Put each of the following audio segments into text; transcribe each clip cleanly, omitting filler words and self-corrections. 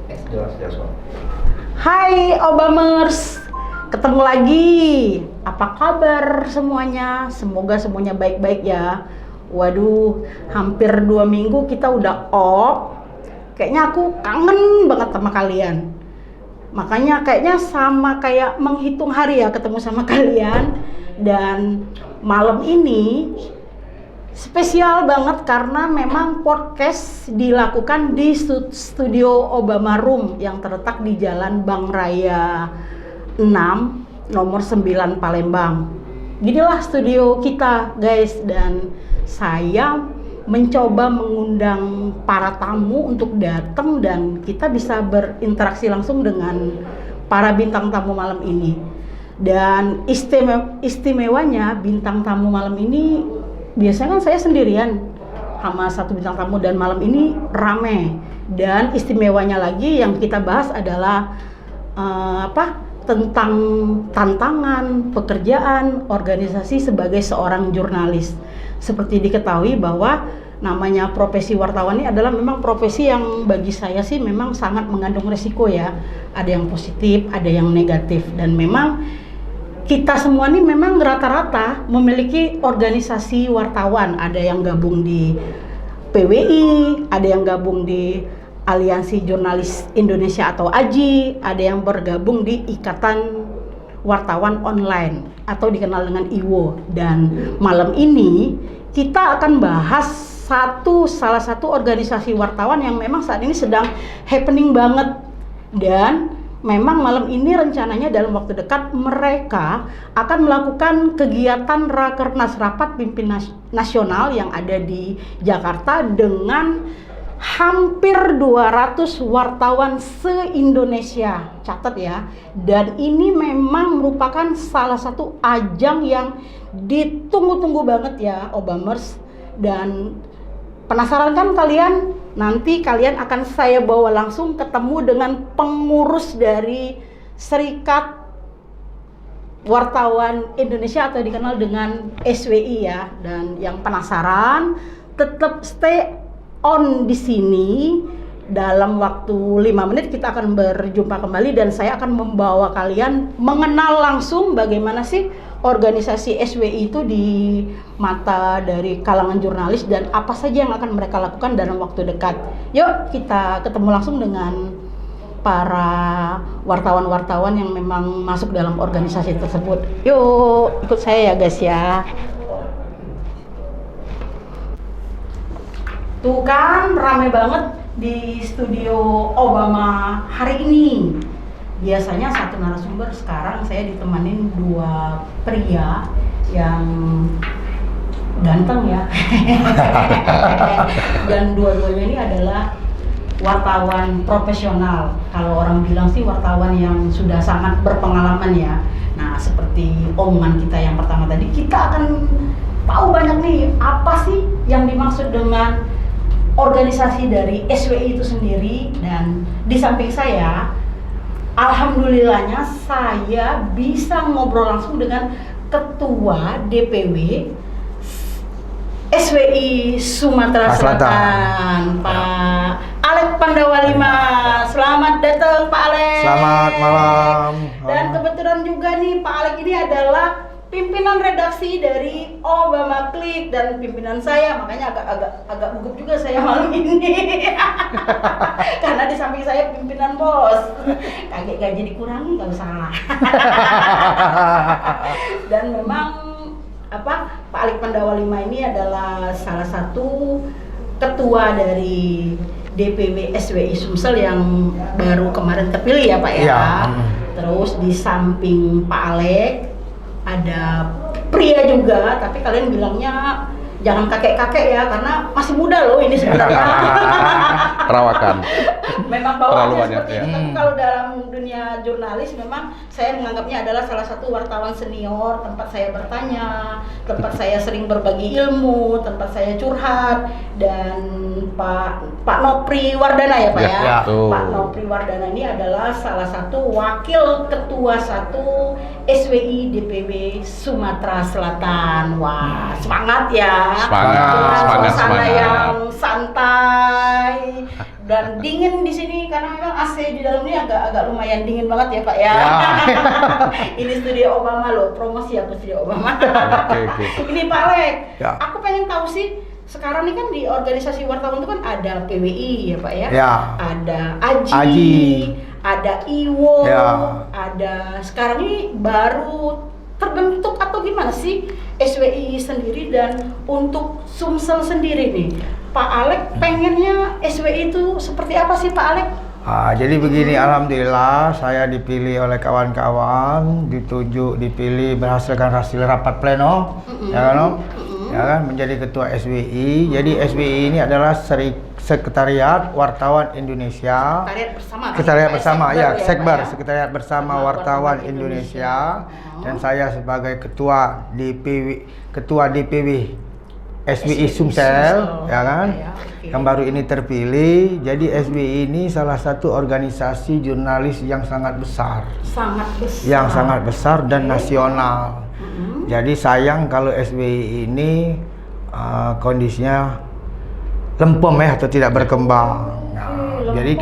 Jelas kok. Hai Obamers, ketemu lagi. Apa kabar semuanya? Semoga semuanya baik-baik ya. Waduh, hampir 2 minggu kita udah off. Kayaknya aku kangen banget sama kalian. Makanya kayaknya sama kayak menghitung hari ya ketemu sama kalian. Dan malam ini spesial banget karena memang podcast dilakukan di studio Obama Room yang terletak di Jalan Bank Raya 6 nomor 9 Palembang. Ginilah studio kita guys, dan saya mencoba mengundang para tamu untuk datang dan kita bisa berinteraksi langsung dengan para bintang tamu malam ini. Dan istimewanya bintang tamu malam ini, biasanya kan saya sendirian sama satu bintang tamu, dan malam ini rame. Dan istimewanya lagi yang kita bahas adalah tentang tantangan pekerjaan organisasi sebagai seorang jurnalis. Seperti diketahui bahwa namanya profesi wartawan ini adalah memang profesi yang bagi saya sih memang sangat mengandung resiko ya. Ada yang positif, ada yang negatif, dan memang kita semua nih memang rata-rata memiliki organisasi wartawan. Ada yang gabung di PWI, ada yang gabung di Aliansi Jurnalis Indonesia atau AJI, ada yang bergabung di Ikatan Wartawan Online atau dikenal dengan IWO. Dan malam ini kita akan bahas salah satu organisasi wartawan yang memang saat ini sedang happening banget. Dan memang malam ini rencananya dalam waktu dekat mereka akan melakukan kegiatan Rakernas, Rapat Pimpinan Nasional yang ada di Jakarta dengan hampir 200 wartawan se-Indonesia. Catat ya. Dan ini memang merupakan salah satu ajang yang ditunggu-tunggu banget ya Obamers. Dan penasaran kan kalian? Nanti kalian akan saya bawa langsung ketemu dengan pengurus dari Serikat Wartawan Indonesia atau dikenal dengan SWI ya. Dan yang penasaran tetap stay on di sini. Dalam waktu 5 menit kita akan berjumpa kembali dan saya akan membawa kalian mengenal langsung bagaimana sih organisasi SWI itu di mata dari kalangan jurnalis dan apa saja yang akan mereka lakukan dalam waktu dekat. Yuk kita ketemu langsung dengan para wartawan-wartawan yang memang masuk dalam organisasi tersebut. Yuk ikut saya ya guys ya. Tuh kan rame banget di studio Obama hari ini. Biasanya satu narasumber, sekarang saya ditemanin 2 pria yang ganteng ya. Dan dua-duanya ini adalah wartawan profesional. Kalau orang bilang sih wartawan yang sudah sangat berpengalaman ya. Nah, seperti omongan kita yang pertama tadi, kita akan tahu banyak nih apa sih yang dimaksud dengan organisasi dari SWI itu sendiri. Dan di samping saya, alhamdulillahnya saya bisa ngobrol langsung dengan Ketua DPW SWI Sumatera Selatan, Pak Alek Pandawa 5. Selamat datang Pak Alek. Selamat malam. Dan kebetulan juga nih Pak Alek ini adalah pimpinan redaksi dari Obama Klik dan pimpinan saya, makanya agak gugup juga saya malam ini. Karena di samping saya pimpinan bos, kaget gaji dikurangi nggak usah. Dan memang Pak Alek Pandawa 5 ini adalah salah satu ketua dari DPW SWI Sumsel yang baru kemarin terpilih ya Pak ya. Ya. Terus di samping Pak Alek ada pria juga, tapi kalian bilangnya jangan kakek-kakek ya, karena masih muda loh ini sebenarnya. Perawakan. Memang bawaannya seperti ya. itu, tapi kalau dalam dunia jurnalis memang saya menganggapnya adalah salah satu wartawan senior, tempat saya bertanya, tempat saya sering berbagi ilmu, tempat saya curhat. Dan Pak Nopri Wardana ya Pak ya. Ya. Pak Nopri Wardana ini adalah salah satu wakil ketua 1 SWI DPW Sumatera Selatan. Wah, semangat ya. Semangat. Suasana yang santai Dan dingin di sini karena memang AC di dalamnya agak lumayan dingin banget ya Pak ya. Ya. Ini studio Obama loh, promosi aku studio Obama. Oke. Ini Pak Alek, Ya. aku pengen tahu sih sekarang ini kan di organisasi wartawan itu kan ada PWI ya Pak ya, Ya. ada AJI, AJI. ada IWO, Ya. ada sekarang ini baru terbentuk atau gimana sih SWI sendiri, dan untuk Sumsel sendiri nih Pak Alek pengennya SWI itu seperti apa sih Pak Alek? Jadi begini, alhamdulillah saya dipilih oleh kawan-kawan, dipilih berdasarkan hasil rapat pleno, ya kan, Om? Ya kan, menjadi ketua SWI. Jadi SWI ini adalah Sekretariat Wartawan Indonesia. Sekretariat bersama, ya, Sekber, Sekretariat Bersama Wartawan Indonesia. Dan saya sebagai ketua DPW SWI Sumsel, ya kan, yang baru ini terpilih. Jadi SWI ini salah satu organisasi jurnalis yang sangat besar, sangat besar dan nasional. Jadi sayang kalau SWI ini kondisinya lempem ya, atau tidak berkembang. Jadi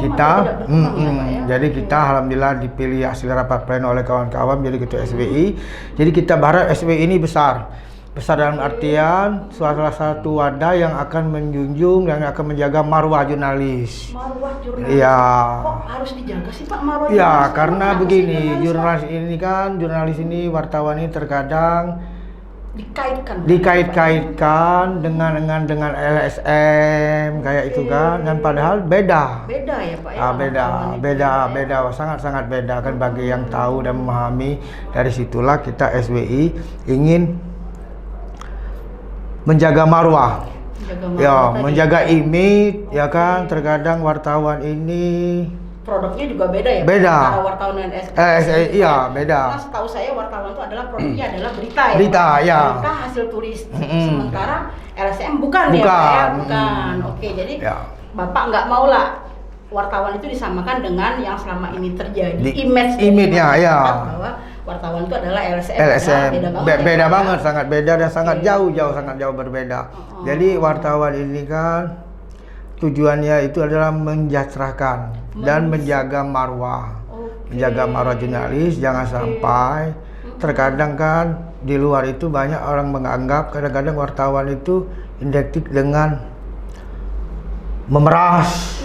kita alhamdulillah dipilih hasil rapat pleno oleh kawan-kawan menjadi ketua SWI. Jadi kita berharap SWI ini besar dalam artian salah satu wadah yang akan menjunjung dan akan menjaga marwah jurnalis. Marwah jurnalis. Iya. Kok harus dijaga sih Pak marwah? Ya, karena begini, jurnalis ini, wartawan ini terkadang dikait-kaitkan dengan LSM kayak itu kan, dan padahal beda ya Pak ya. Beda, sangat beda kan bagi yang tahu dan memahami. Dari situlah kita SWI ingin menjaga marwah, menjaga image, ya kan. Terkadang wartawan ini produknya juga beda ya, beda. Antara wartawan dan iya beda. Karena setahu saya wartawan itu adalah produknya adalah berita ya. Berita hasil tulis. Sementara LSM bukan. Ya Pak ya, bukan. Oke, jadi Bapak nggak mau lah wartawan itu disamakan dengan yang selama ini terjadi. Image-nya ya. Bahwa wartawan itu adalah LSM. Beda banget, sangat beda dan sangat jauh berbeda. Jadi wartawan ini kan tujuannya itu adalah mensejahterakan dan menjaga marwah. Menjaga marwah jurnalis, jangan sampai terkadang kan di luar itu banyak orang menganggap kadang-kadang wartawan itu identik dengan memeras.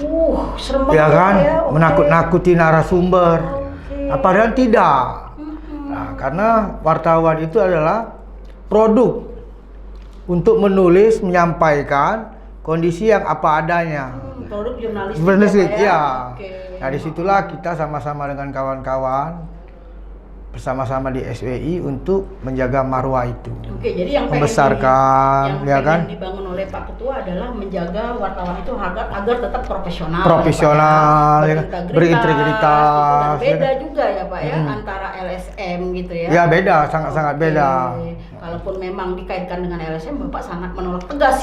Ya kan? Menakut-nakuti narasumber. Padahal tidak. Nah, karena wartawan itu adalah produk untuk menulis, menyampaikan kondisi yang apa adanya. Produk jurnalistik ya. Nah, disitulah kita sama-sama dengan kawan-kawan bersama-sama di SWI untuk menjaga marwah itu. Jadi yang membesarkan, yang dibangun oleh Pak Ketua adalah menjaga wartawan itu agar tetap profesional, berintegritas. Dan beda juga ya Pak ya antara LSM gitu ya. Ya beda, sangat beda. Kalaupun memang dikaitkan dengan LSM, Bapak sangat menolak tegas.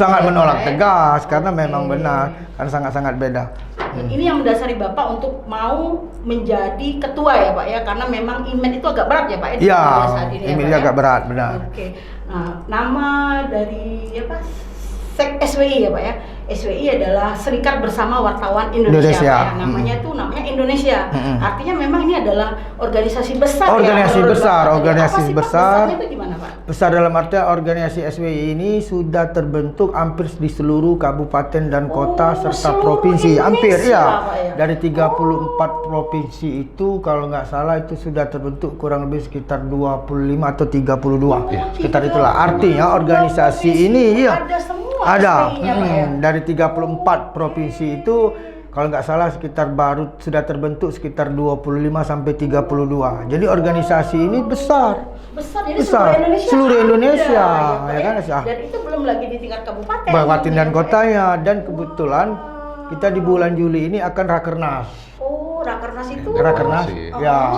Tegas karena memang benar, kan sangat beda. Ini yang mendasari Bapak untuk mau menjadi ketua ya Pak ya, karena memang image itu agak berat ya Pak ya. Iya, image agak berat, benar. Nah, nama dari SWI ya Pak ya. SWI adalah Serikat Bersama Wartawan Indonesia. Pak ya. Namanya Indonesia. Artinya memang ini adalah organisasi besar. Organisasi besar. Itu gimana Pak? Besar dalam artian organisasi SWI ini sudah terbentuk hampir di seluruh kabupaten dan kota serta provinsi. Hampir ya. Dari 34 provinsi itu kalau nggak salah itu sudah terbentuk kurang lebih sekitar 25 atau 32. Sekitar itulah. Artinya organisasi ini ada dari 34 provinsi itu kalau nggak salah sekitar baru sudah terbentuk sekitar 25 sampai 32. Jadi organisasi ini besar. Jadi seluruh Indonesia ya kan? Dan itu belum lagi di tingkat kabupaten dan kotanya. Dan kebetulan kita di bulan Juli ini akan rakernas. Rakernas itu? Rakernas, ya.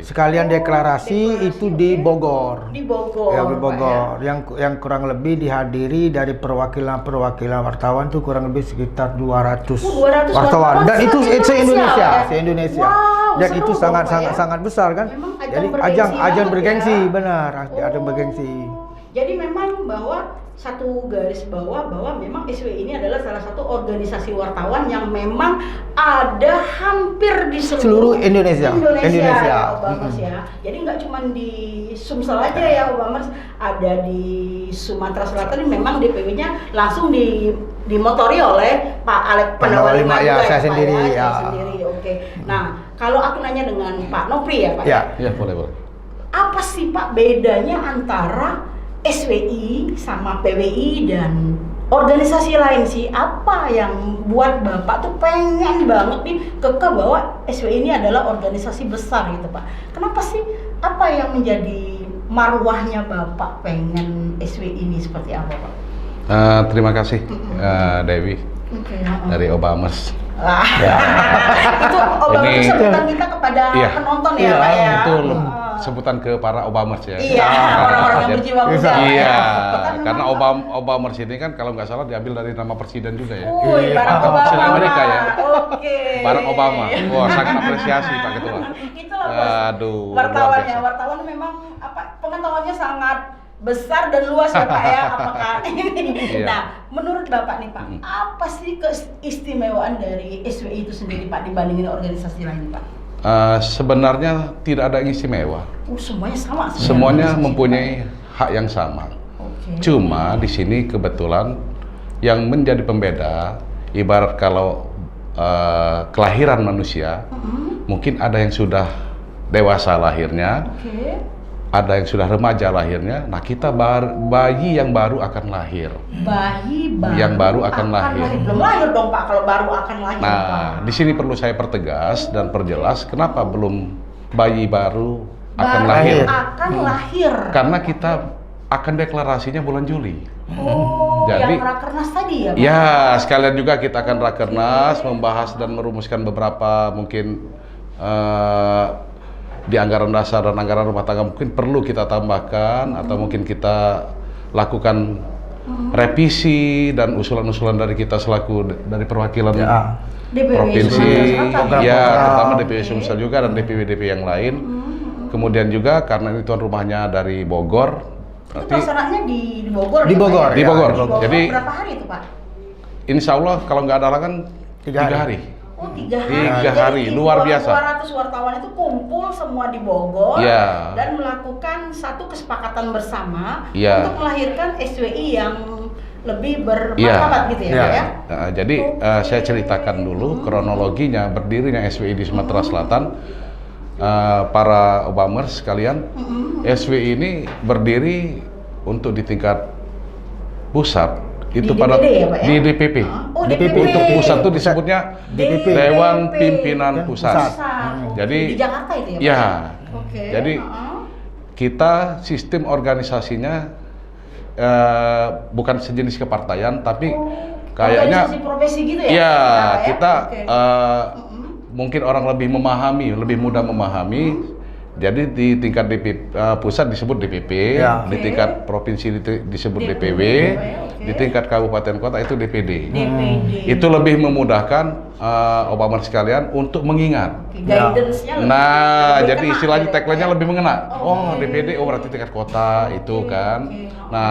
Sekalian deklarasi itu di Bogor. Di Bogor. Yang kurang lebih dihadiri dari perwakilan wartawan tuh kurang lebih sekitar 200 wartawan. Dan itu se-Indonesia. Dan itu sangat besar kan. Memang jadi ajang bergengsi, benar. Ajang bergengsi. Jadi memang bahwa satu garis bawah bahwa memang SWI ini adalah salah satu organisasi wartawan yang memang ada hampir di Seluruh Indonesia. ya, Obamers ya. Jadi nggak cuma di Sumsel aja ya Obamers, ada di Sumatera Selatan ini memang DPW-nya langsung dimotori oleh Pak Alek Pandawa Lima ya, juga saya Pak, sendiri ya. ya. Saya sendiri, oke. Nah, kalau aku nanya dengan Pak Nopri ya Pak. Ya. Ya, boleh. Apa sih Pak bedanya antara SWI sama PWI dan organisasi lain sih? Apa yang buat Bapak tuh pengen banget nih kekeh bahwa SWI ini adalah organisasi besar gitu Pak? Kenapa sih? Apa yang menjadi marwahnya Bapak pengen SWI ini seperti apa Pak? Terima kasih Dewi Oke, dari Obamers. Itu Obama Ini- itu sebutan kita kepada Iya. penonton ya Pak ya? Itu sebutan ke para Obamers ya. Iya, orang-orang yang Jadi- berjiwa muda. Bisa. Iya, Kan karena memang- Obamers ini kan kalau nggak salah diambil dari nama presiden juga ya. Wih, Barack Atau Obama. presiden Amerika ya. Oke. Barack Obama. Wah, sangat apresiasi Pak Ketua. Itulah bos. Aduh, Wartawannya, luar biasa. wartawan memang pengetahuannya sangat besar dan luas ya Pak ya. Apakah ini? Iya. Nah, menurut Bapak nih Pak, apa sih keistimewaan dari SWI itu sendiri Pak dibandingin organisasi lain Pak? Sebenarnya tidak ada yang istimewa. Semuanya sama. Semuanya organisasi, mempunyai hak yang sama. Pak. Oke. Cuma di sini kebetulan yang menjadi pembeda, ibarat kalau kelahiran manusia, mungkin ada yang sudah dewasa lahirnya, Oke. ada yang sudah remaja lahirnya. Nah, kita bayi yang baru akan lahir. Bayi baru Yang baru akan lahir. Belum lahir dong Pak kalau baru akan lahir. Pak. Nah, di sini perlu saya pertegas dan perjelas kenapa belum bayi baru akan Baru lahir. akan lahir. Karena kita akan deklarasinya bulan Juli. Oh, Jadi- yang rakernas tadi ya Pak? Ya, sekalian juga kita akan rakernas membahas dan merumuskan beberapa mungkin di anggaran dasar dan anggaran rumah tangga mungkin perlu kita tambahkan atau mungkin kita lakukan revisi dan usulan-usulan dari kita selaku dari perwakilan Ya. DPW provinsi, Sumatera Selatan. ya Program. terutama DPW Sumsel juga dan DPW-DPW yang lain. Kemudian juga karena ini tuan rumahnya dari Bogor, Itu berarti pelaksanaannya di Bogor. Di ya, Pak, Bogor, ya? Di Bogor. Di Bogor. Jadi- berapa hari itu Pak? insya Allah kalau nggak ada halangan 3 hari. Oh, 3 hari. Tiga Jadi hari, luar biasa. 200 wartawan itu kumpul semua di Bogor Iya. dan melakukan satu kesepakatan bersama Iya. untuk melahirkan SWI yang lebih Iya. bermartabat gitu ya, Pak ya. Jadi saya ceritakan dulu kronologinya berdirinya SWI di Sumatera Selatan. Para Obamers sekalian, SWI ini berdiri untuk di tingkat pusat itu Di pada DPD ya, Pak ya? di DPP. Oh, DPP. Untuk pusat itu disebutnya DPP. Dewan Pimpinan Pusat. Oke. Jadi- di Jakarta itu ya, Pak? Ya. Oke. Jadi kita sistem organisasinya bukan sejenis kepartaian, tapi kayaknya organisasi profesi gitu ya? ya Pak, ya? kita Oke. mungkin orang lebih memahami, lebih mudah memahami. Jadi di tingkat pusat disebut DPP, Ya. di tingkat provinsi disebut DPW, oke. di tingkat kabupaten kota itu DPD. DPD. Itu lebih memudahkan Obama sekalian untuk mengingat. Oke, guidance-nya lebih- Nah, lebih jadi kena istilahnya gitu ya, tagline-nya Pak ya? lebih mengena. Oh, Oh, oke. DPD, oh berarti tingkat kota itu kan. oke. Nah,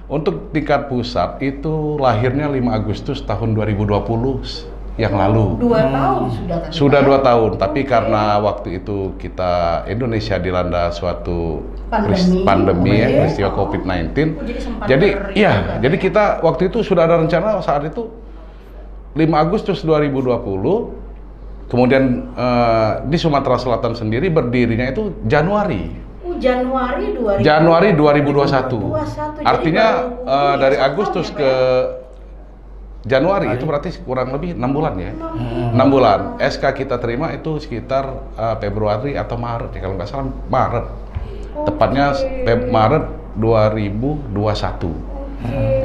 untuk tingkat pusat itu lahirnya 5 Agustus tahun 2020 yang lalu. 2 tahun sudah tadi. Sudah Pak, 2 ya? tahun, tapi karena waktu itu kita Indonesia dilanda suatu Pandemi. ya, Oke. peristiwa COVID-19. Oh, jadi sempat Jadi, ber- iya, juga, jadi ya? kita waktu itu sudah ada rencana saat itu 5 Agustus 2020. Kemudian di Sumatera Selatan sendiri berdirinya itu Januari. Januari 2000. Januari 2021. 21, jadi Artinya baru dari 1 Agustus tahun ya, ke Pak ya? Januari itu berarti kurang lebih 6 bulan ya. 6 bulan. SK kita terima itu sekitar Februari atau Maret ya, kalau nggak salah Maret. Tepatnya Maret 2021.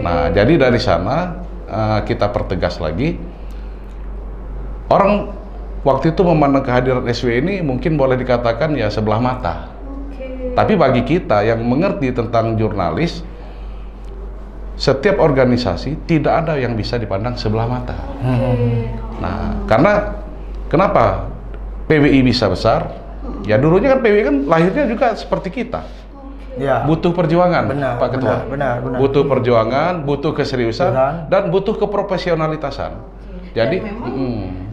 Nah, jadi dari sana kita pertegas lagi. Orang waktu itu memandang kehadiran SW ini mungkin boleh dikatakan ya sebelah mata. Tapi bagi kita yang mengerti tentang jurnalis, setiap organisasi tidak ada yang bisa dipandang sebelah mata. Nah, karena kenapa PWI bisa besar? Ya dulunya kan PWI kan lahirnya juga seperti kita. Ya. butuh perjuangan, Benar, Pak Ketua. benar. Butuh perjuangan, butuh keseriusan, Benar. dan butuh keprofesionalitasan. Jadi, Dan memang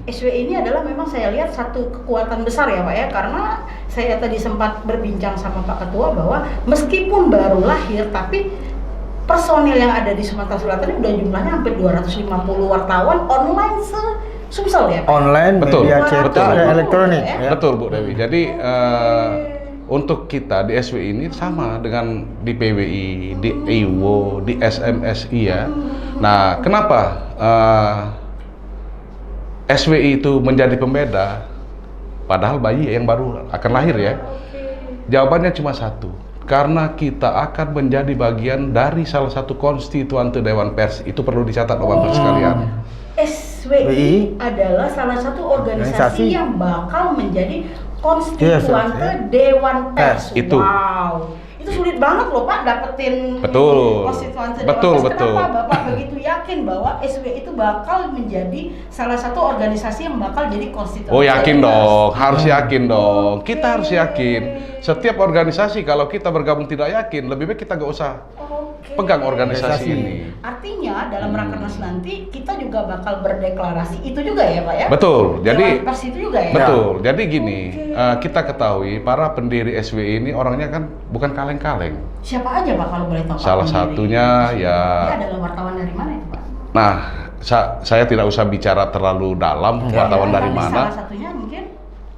SWI ini adalah memang saya lihat satu kekuatan besar ya Pak ya, karena saya tadi sempat berbincang sama Pak Ketua bahwa meskipun baru lahir tapi personil yang ada di Sumatera Selatan ini udah jumlahnya hampir 250 wartawan online Sumsel ya Pak? Online, Betul, media betul. cetak, dan elektronik. Ya. Ya. betul Bu Dewi. Jadi untuk kita di SWI ini sama dengan di PWI, di IWO, di SMSI ya. Nah, kenapa SWI itu menjadi pembeda? Padahal bayi yang baru akan lahir ya. Jawabannya cuma satu. Karena kita akan menjadi bagian dari salah satu konstituante Dewan Pers. Itu perlu dicatat Bapak-Bapak sekalian. SWI adalah salah satu organisasi yang bakal menjadi konstituante Dewan Pers. Itu. Wow. Itu sulit banget loh Pak dapetin Betul. konstituante Dewan Betul, Pers. betul. Kenapa Bapak begitu yakin bahwa SWI itu bakal menjadi salah satu organisasi yang bakal jadi konstituante? Oh yakin Dewan Pers? dong, harus yakin dong. Oke. Kita harus yakin. Setiap organisasi kalau kita bergabung tidak yakin, lebih baik kita nggak usah Oke. pegang organisasi Organisasi. ini. Artinya dalam Rakernas nanti kita juga bakal berdeklarasi itu juga ya Pak ya? Betul. Jadi Dewan Pers itu juga ya? betul. Jadi gini, kita ketahui para pendiri SWI ini orangnya kan bukan kaleng-kaleng. Siapa aja Pak kalau boleh tahu? Pak, Salah pendiri? satunya ya. Ini adalah wartawan dari mana itu Pak? Nah, saya tidak usah bicara terlalu dalam wartawan dari Tapi mana. Salah satunya mungkin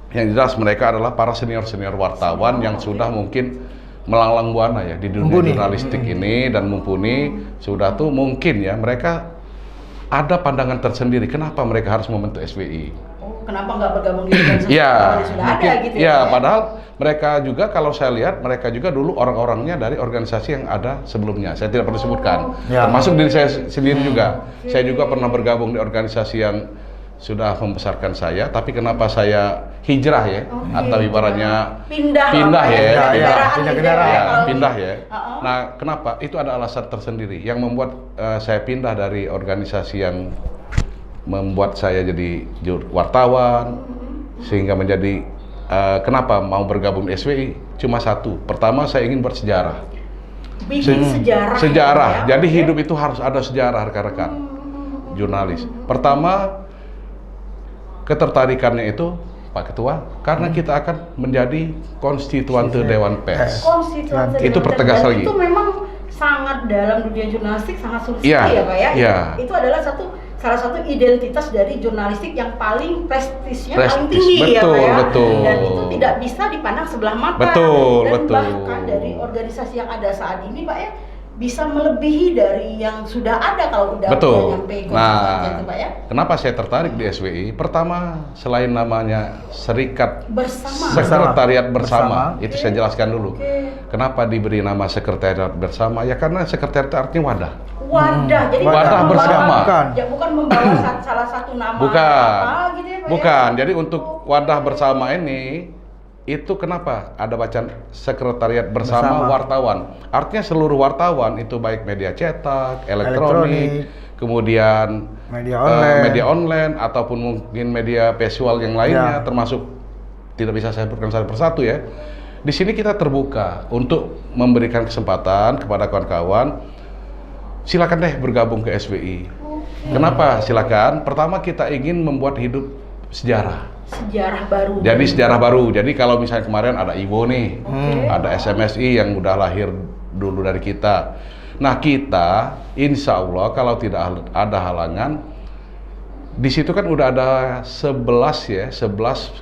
Yang jelas mereka adalah para senior-senior wartawan yang sudah mungkin melanglang buana ya di dunia Mumpuni. jurnalistik ini dan mumpuni. Sudah tuh mungkin ya mereka ada pandangan tersendiri kenapa mereka harus membentuk SWI. oh, kenapa nggak bergabung di organisasi Iya, yang sudah mungkin. ada gitu Iya, Pak, padahal mereka juga kalau saya lihat mereka juga dulu orang-orangnya dari organisasi yang ada sebelumnya. Saya tidak perlu sebutkan. Ya. Termasuk diri saya sendiri juga. Saya juga pernah bergabung di organisasi yang sudah membesarkan saya, tapi kenapa saya hijrah ya? Oke. Atau ibaratnya pindah pindah Pak, ya, pindah, pindah. pindah gitu kendaraan. Ya, kalau- pindah ya. Uh-uh. Nah, kenapa? Itu ada alasan tersendiri yang membuat saya pindah dari organisasi yang membuat saya jadi wartawan, sehingga menjadi kenapa mau bergabung di SWI? Cuma satu. Pertama, saya ingin bersejarah. bikin sejarah. Sejarah. ya. Jadi hidup itu harus ada sejarah, rekan-rekan. Jurnalis. Pertama, ketertarikannya itu Pak Ketua, karena kita akan menjadi konstituante Dewan Pers. Konstituante Itu Dewan pertegas Pers. Dan lagi. Itu memang sangat dalam dunia jurnalistik sangat sulit Iya, sekali ya Pak ya. iya. Itu adalah salah satu identitas dari jurnalistik yang paling prestisnya paling Prestis, tinggi ya Pak betul, ya. betul. Dan itu tidak bisa dipandang sebelah mata. Betul, Dan betul. bahkan dari organisasi yang ada saat ini Pak ya bisa melebihi dari yang sudah ada kalau udah Betul. nyampe konstituante Nah, itu Pak ya. kenapa saya tertarik di SWI? Pertama, selain namanya Serikat Bersama. Sekretariat Bersama, Bersama. itu saya jelaskan dulu. Oke. Kenapa diberi nama Sekretariat Bersama? Ya karena sekretariat itu artinya wadah. Wadah, jadi Wadah bukan bersama. membawa- Bukan. Ya, bukan membawa salah satu nama Bukan. apa gitu ya Pak ya? Bukan. Jadi untuk wadah bersama ini itu kenapa ada bacaan Sekretariat Bersama Bersama. Wartawan? Artinya seluruh wartawan itu baik media cetak, elektronik, kemudian Media online. media online ataupun mungkin media visual yang lainnya, Ya. termasuk tidak bisa saya sebutkan satu persatu ya. Di sini kita terbuka untuk memberikan kesempatan kepada kawan-kawan. Silakan deh bergabung ke SWI. Kenapa? Silakan. Pertama kita ingin membuat hidup sejarah. Sejarah baru. Jadi sejarah baru. Jadi kalau misalnya kemarin ada IWO nih, Oke. ada SMSI yang udah lahir dulu dari kita. Nah kita, insya Allah kalau tidak ada halangan, di situ kan udah ada 11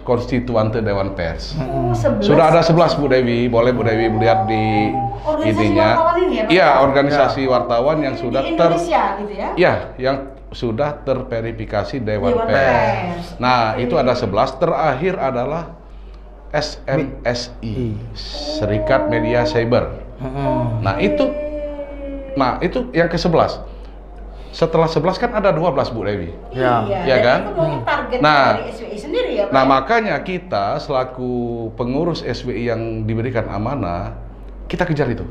konstituante Dewan Pers. Oh, 11. Sudah ada 11 Bu Dewi, boleh Bu Dewi melihat di Organisasi ininya. wartawan ini ya, Pak? Iya, organisasi wartawan yang sudah di Indonesia gitu ya. Ya, yang sudah terverifikasi Dewan Dewan Pers. Pers. Nah, itu ada 11. Terakhir adalah SMSI, Serikat Media Cyber. Nah, itu yang ke-11. Setelah 11 kan ada 12 Bu Dewi. Ya. Iya, Ya dan kan? itu mungkin target Nah, dari SWI sendiri ya Pak. Nah, makanya kita selaku pengurus SWI yang diberikan amanah, kita kejar itu.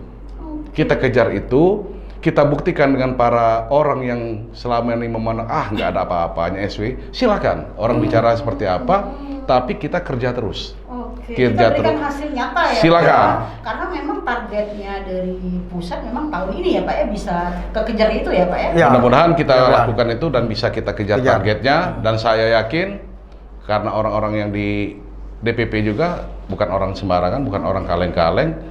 Kita kejar itu, kita buktikan dengan para orang yang selama ini memandang, nggak ada apa-apanya SWI. Silakan, orang bicara seperti apa, tapi kita kerja terus. Oke. Oke, Kerja kita berikan terus. hasil nyata ya. Silakan. Pak, ya. Karena memang targetnya dari pusat memang tahun ini ya Pak ya bisa kekejar itu ya Pak ya. Ya. Mudah-mudahan kita Mudah-mudahan. lakukan itu dan bisa kita kejar Kejar. targetnya, dan saya yakin karena orang-orang yang di DPP juga bukan orang sembarangan, bukan orang kaleng-kaleng,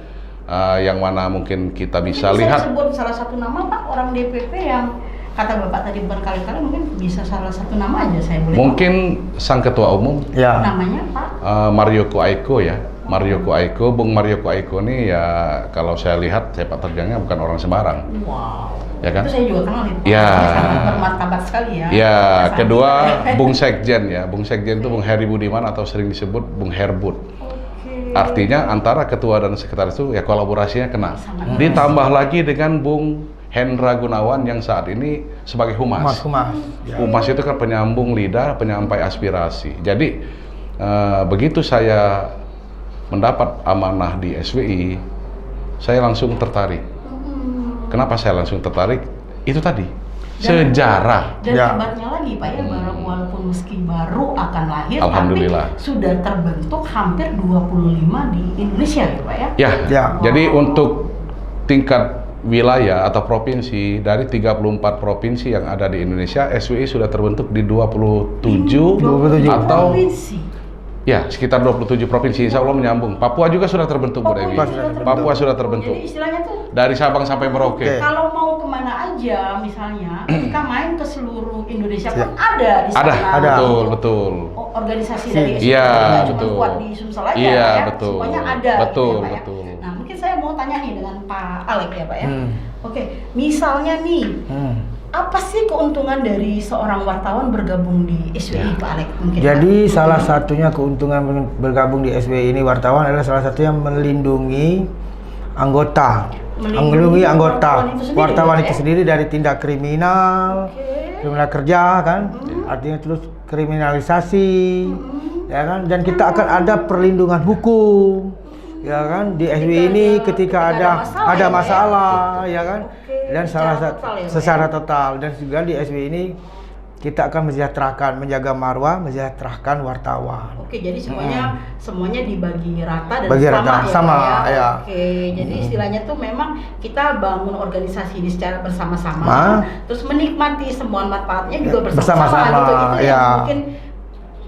yang mana mungkin kita bisa lihat. Sebut salah satu nama Pak orang DPP yang kata Bapak tadi bukan kali-kali, mungkin bisa salah satu nama aja saya boleh. Mungkin sang ketua umum Ya. Namanya Pak. Mario Koaiko ya. Mario Koaiko, Bung Mario Koaiko ini ya kalau saya lihat sepak terjangnya bukan orang sembarang. Wow. Ya kan? Itu saya juga kenal itu. Ya. Sangat bermartabat sekali ya. Ya, Mas kedua Andi. Bung Sekjen ya. Bung Sekjen itu Bung Heri Budiman atau sering disebut Bung Herbud. Oke. Artinya antara ketua dan sekretaris itu ya kolaborasinya kena. Sangat Ditambah lagi dengan Bung Hendra Gunawan yang saat ini sebagai Humas. humas. Ya. Humas itu kan penyambung lidah, penyampai aspirasi. Jadi begitu saya mendapat amanah di SWI, saya langsung tertarik. Kenapa saya langsung tertarik? Itu tadi sejarah. Dan Ya. hebatnya lagi Pak ya, walaupun meski baru akan lahir, Alhamdulillah. tapi sudah terbentuk hampir 25 di Indonesia ya Pak ya. Ya, Ya. jadi untuk tingkat wilayah atau provinsi, dari 34 provinsi yang ada di Indonesia, SWI sudah terbentuk di 27 27. atau provinsi. ya sekitar 27 provinsi, insya Allah menyambung. Papua juga sudah terbentuk, Bu Dewi. Papua sudah terbentuk. Jadi istilahnya tuh Dari Sabang sampai Merauke. Oke. kalau mau kemana aja misalnya, kita main ke seluruh Indonesia pun ada di sana. Ada. Betul, betul. Organisasi dari SWI Iya, nggak cuma betul. kuat di Sumsel aja Iya, Pak ya. betul. Semuanya ada Betul, gitu ya, Pak ya. betul. Nah mungkin saya mau tanya nih dengan Pak Alek ya Pak ya. Oke, misalnya nih apa sih keuntungan dari seorang wartawan bergabung di SWI Pak Alek? Mungkin Jadi Pak? salah satunya keuntungan bergabung di SWI ini wartawan adalah salah satunya melindungi anggota. Melindungi anggota wartawan itu sendiri dari tindak kriminal, kriminal kerja kan, artinya terus kriminalisasi, ya kan, dan kita akan ada perlindungan hukum, ya kan, di SWI ini ketika ada masalah, ya kan, dan salah satu secara total, dan juga di SWI ini kita akan mensejahterakan, menjaga marwah, mensejahterakan wartawan. Oke, jadi semuanya dibagi rata dan Bagi sama rata, ya, sama, Pak ya. ya. Oke, jadi istilahnya tuh memang kita bangun organisasi ini secara bersama-sama, terus menikmati semua manfaatnya juga bersama-sama gitu. Itu ya. yang mungkin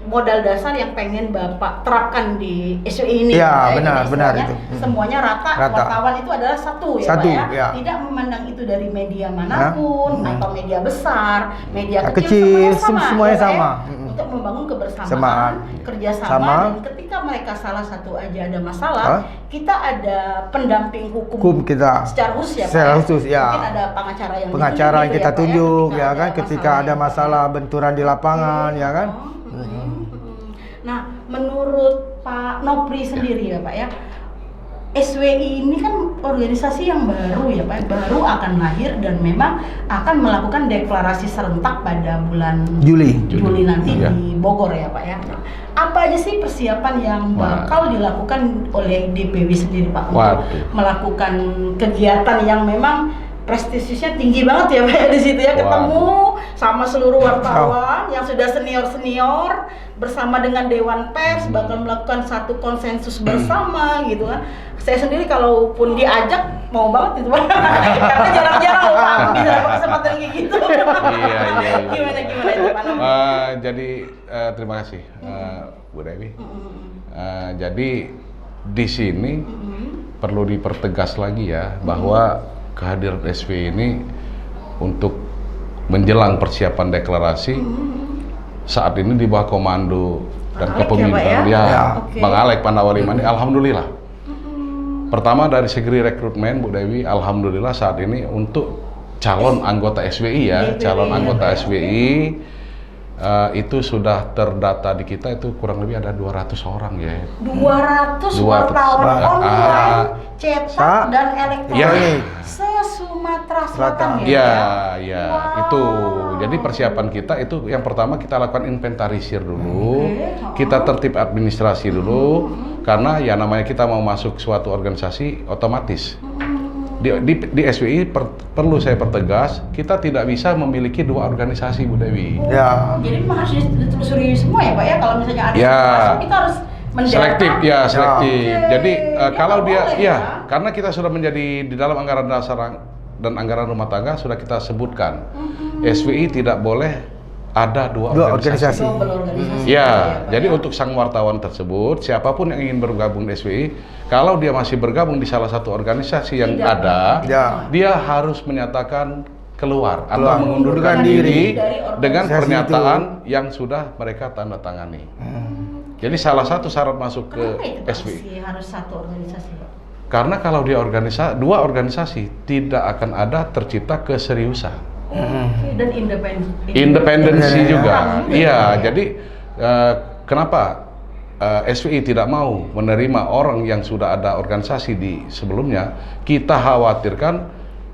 modal dasar yang pengen Bapak terapkan di SWI ini. Ya, Jadi benar istilahnya itu. Semuanya rata, wartawan itu adalah satu ya Satu, Pak ya. ya. Tidak memandang itu dari media manapun atau media besar, media kecil, kecil, semuanya ya, Pak ya. sama. Untuk membangun kebersamaan, Samaan. kerjasama, dan ketika mereka salah satu aja ada masalah, kita ada pendamping hukum kita secara khusus ya Pak secara ya? khusus ya. Mungkin ada pengacara yang Pengacara yang ditunjuk kita gitu tunjuk, Pak ya kan, ketika ada masalah benturan di lapangan, ya kan. Nah, menurut Pak Nopri sendiri ya Pak ya, SWI ini kan organisasi yang baru ya Pak, baru akan lahir dan memang akan melakukan deklarasi serentak pada bulan Juli. nanti Iya. di Bogor ya Pak ya. Apa aja sih persiapan yang bakal dilakukan oleh DPW sendiri Pak untuk melakukan kegiatan yang memang prestisiusnya tinggi banget ya Pak ya di situ ya, ketemu sama seluruh wartawan yang sudah senior bersama dengan Dewan Pers bakal melakukan satu konsensus bersama gitu kan. Saya sendiri kalaupun diajak mau banget itu Pak. Karena jarang-jarang loh Pak bisa dapat kesempatan kayak gitu. Iya. Gimana itu Pak Nopri? Jadi terima kasih Bu Dewi. Jadi di sini perlu dipertegas lagi ya bahwa kehadiran SWI ini untuk menjelang persiapan deklarasi saat ini di bawah komando dan kepemimpinan Bang Alek Pandawaliman. Alhamdulillah. Pertama dari segi rekrutmen Bu Dewi, alhamdulillah saat ini untuk calon anggota SWI ya, calon anggota SWI itu sudah terdata di kita itu kurang lebih ada 200 orang ya. 200 wartawan online, cetak dan elektronik se-Sumatera Selatan ya? Ya, itu. Jadi persiapan kita itu yang pertama kita lakukan inventarisir dulu, kita tertib administrasi dulu, karena ya namanya kita mau masuk suatu organisasi otomatis. Di SWI perlu saya pertegas, kita tidak bisa memiliki dua organisasi Bu Dewi. Ya. Jadi memang harus ditelusuri semua ya Pak ya, kalau misalnya ada yang masuk kita harus selektif ya, selektif. Oke, Jadi dia kalau nggak dia boleh ya, ya? karena kita sudah menjadi di dalam anggaran dasar dan anggaran rumah tangga sudah kita sebutkan, SWI tidak boleh ada dua organisasi. Global organisasi. Ya, Pak, jadi ya. untuk sang wartawan tersebut, siapapun yang ingin bergabung di SWI, kalau dia masih bergabung di salah satu organisasi yang Tidak. ada, Ya. dia harus menyatakan keluar atau Keluar. mengundurkan Mengundurkan diri diri dengan organisasi pernyataan yang sudah mereka tanda tangani. Jadi salah satu syarat masuk Kenapa ke itu Pak SWI. mesti harus satu organisasi Pak? Karena kalau dia dua organisasi tidak akan ada tercipta keseriusan. Oke, dan Independensi Ya, juga. Orang Iya, ya. jadi kenapa SWI tidak mau menerima orang yang sudah ada organisasi di sebelumnya? Kita khawatirkan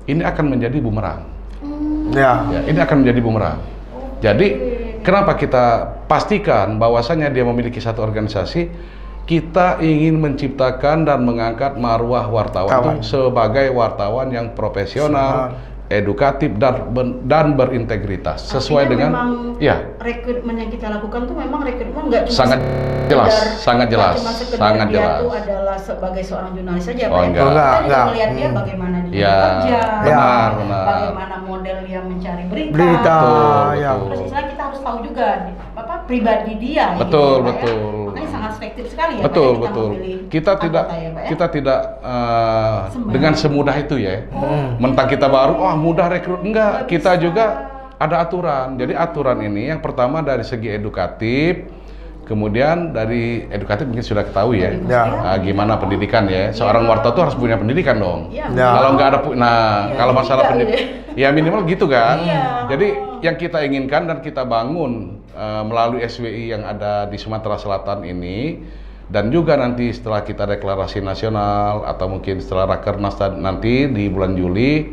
ini akan menjadi bumerang. Ya. Ya, ini akan menjadi bumerang. Jadi kenapa kita pastikan bahwasanya dia memiliki satu organisasi? Kita ingin menciptakan dan mengangkat marwah wartawan itu sebagai wartawan yang profesional, edukatif dan berintegritas sesuai Artinya dengan memang ya rekrutmen yang kita lakukan tuh memang rekrutmen nggak cuma sangat jelas, sekedar- sangat jelas, nggak cuma sekedar sangat dia jelas. tuh adalah sebagai seorang jurnalis saja Oh, Pak, ya. enggak. Kita juga Enggak. melihat dia bagaimana dia Ya, bekerja, benar, Ya. benar. bagaimana model dia mencari berita. Berita, Betul, ya. betul. Terus istilah kita harus tahu juga apa pribadi dia. Betul, gitu, Pak, ya. betul. Makanya sangat selektif sekali ya. Pak, Betul, ya, kita betul. memilih Kita tidak anggota ya, Pak, ya. kita tidak Sembarang. dengan semudah itu ya. Mentang kita baru, wah mudah rekrut. Enggak, Nggak kita bisa. juga ada aturan. Jadi aturan ini yang pertama dari segi edukatif, kemudian dari edukatif mungkin sudah ketahui ya. Ya. Gimana pendidikan ya. Seorang wartawan tuh harus punya pendidikan dong. Iya, Ya. Kalau nggak ada, Iya, kalau masalah tidak, pendidikan, ya minimal gitu kan. Iya. Jadi yang kita inginkan dan kita bangun melalui SWI yang ada di Sumatera Selatan ini, dan juga nanti setelah kita deklarasi nasional atau mungkin setelah Rakernas nanti di bulan Juli,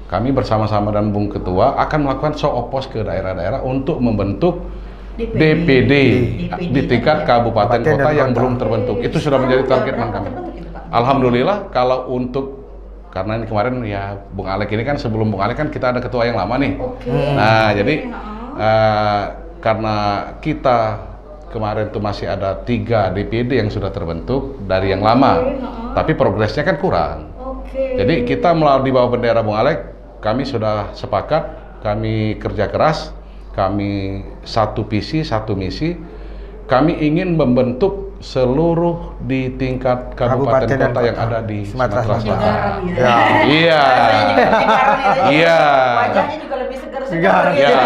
kami bersama-sama dan Bung Ketua akan melakukan show of force ke daerah-daerah untuk membentuk DPD di tingkat kabupaten Kabupaten kota dan yang kota. belum terbentuk. Itu sudah menjadi target kami. Terbentuk itu, Pak. Alhamdulillah kalau untuk karena ini kemarin ya Bung Alek ini kan sebelum Bung Alek kan kita ada ketua yang lama nih. Oke. Nah jadi karena kita kemarin tuh masih ada 3 DPD yang sudah terbentuk dari yang lama, tapi progresnya kan kurang. Oke. Jadi kita melalui di bawah bendera Bung Alek, kami sudah sepakat, kami kerja keras, kami satu visi, satu misi, kami ingin membentuk seluruh di tingkat kabupaten Kabupaten dan kota yang kota ada di Sumatera Sumatera Selatan. Selatan. Garam gitu. Ya. Iya. Rasanya juga lebih garam gitu ya. Iya. Wajahnya juga lebih segar-segar Segar. gitu. Iya.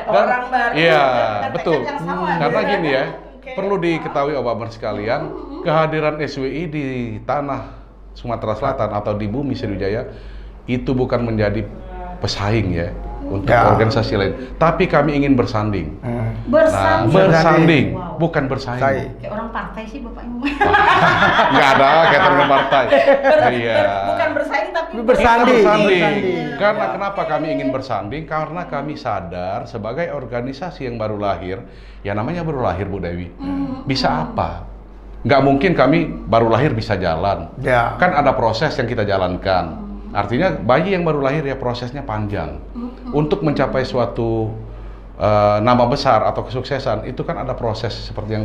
Orang baru. Iya, dengan betul. tekad yang sama, Karena gitu gini ya, Oke. perlu diketahui Obamer sekalian, kehadiran SWI di tanah Sumatera Selatan atau di bumi Sriwijaya itu bukan menjadi pesaing ya untuk Ya. organisasi lain, tapi kami ingin bersanding. Nah, Bersanding. bersanding, Wow. bukan bersaing. Saing. Kayak orang partai sih Bapak ini. Nggak ada kayak teman partai. Iya. Bukan bersaing tapi Bersanding. Bersanding. Bersanding. Karena kenapa kami ingin bersanding? Karena kami sadar sebagai organisasi yang baru lahir, ya namanya baru lahir Bu Dewi, bisa apa? Nggak mungkin kami baru lahir bisa jalan. Ya. Kan ada proses yang kita jalankan. Artinya bayi yang baru lahir ya prosesnya panjang. Untuk mencapai suatu nama besar atau kesuksesan itu kan ada proses seperti yang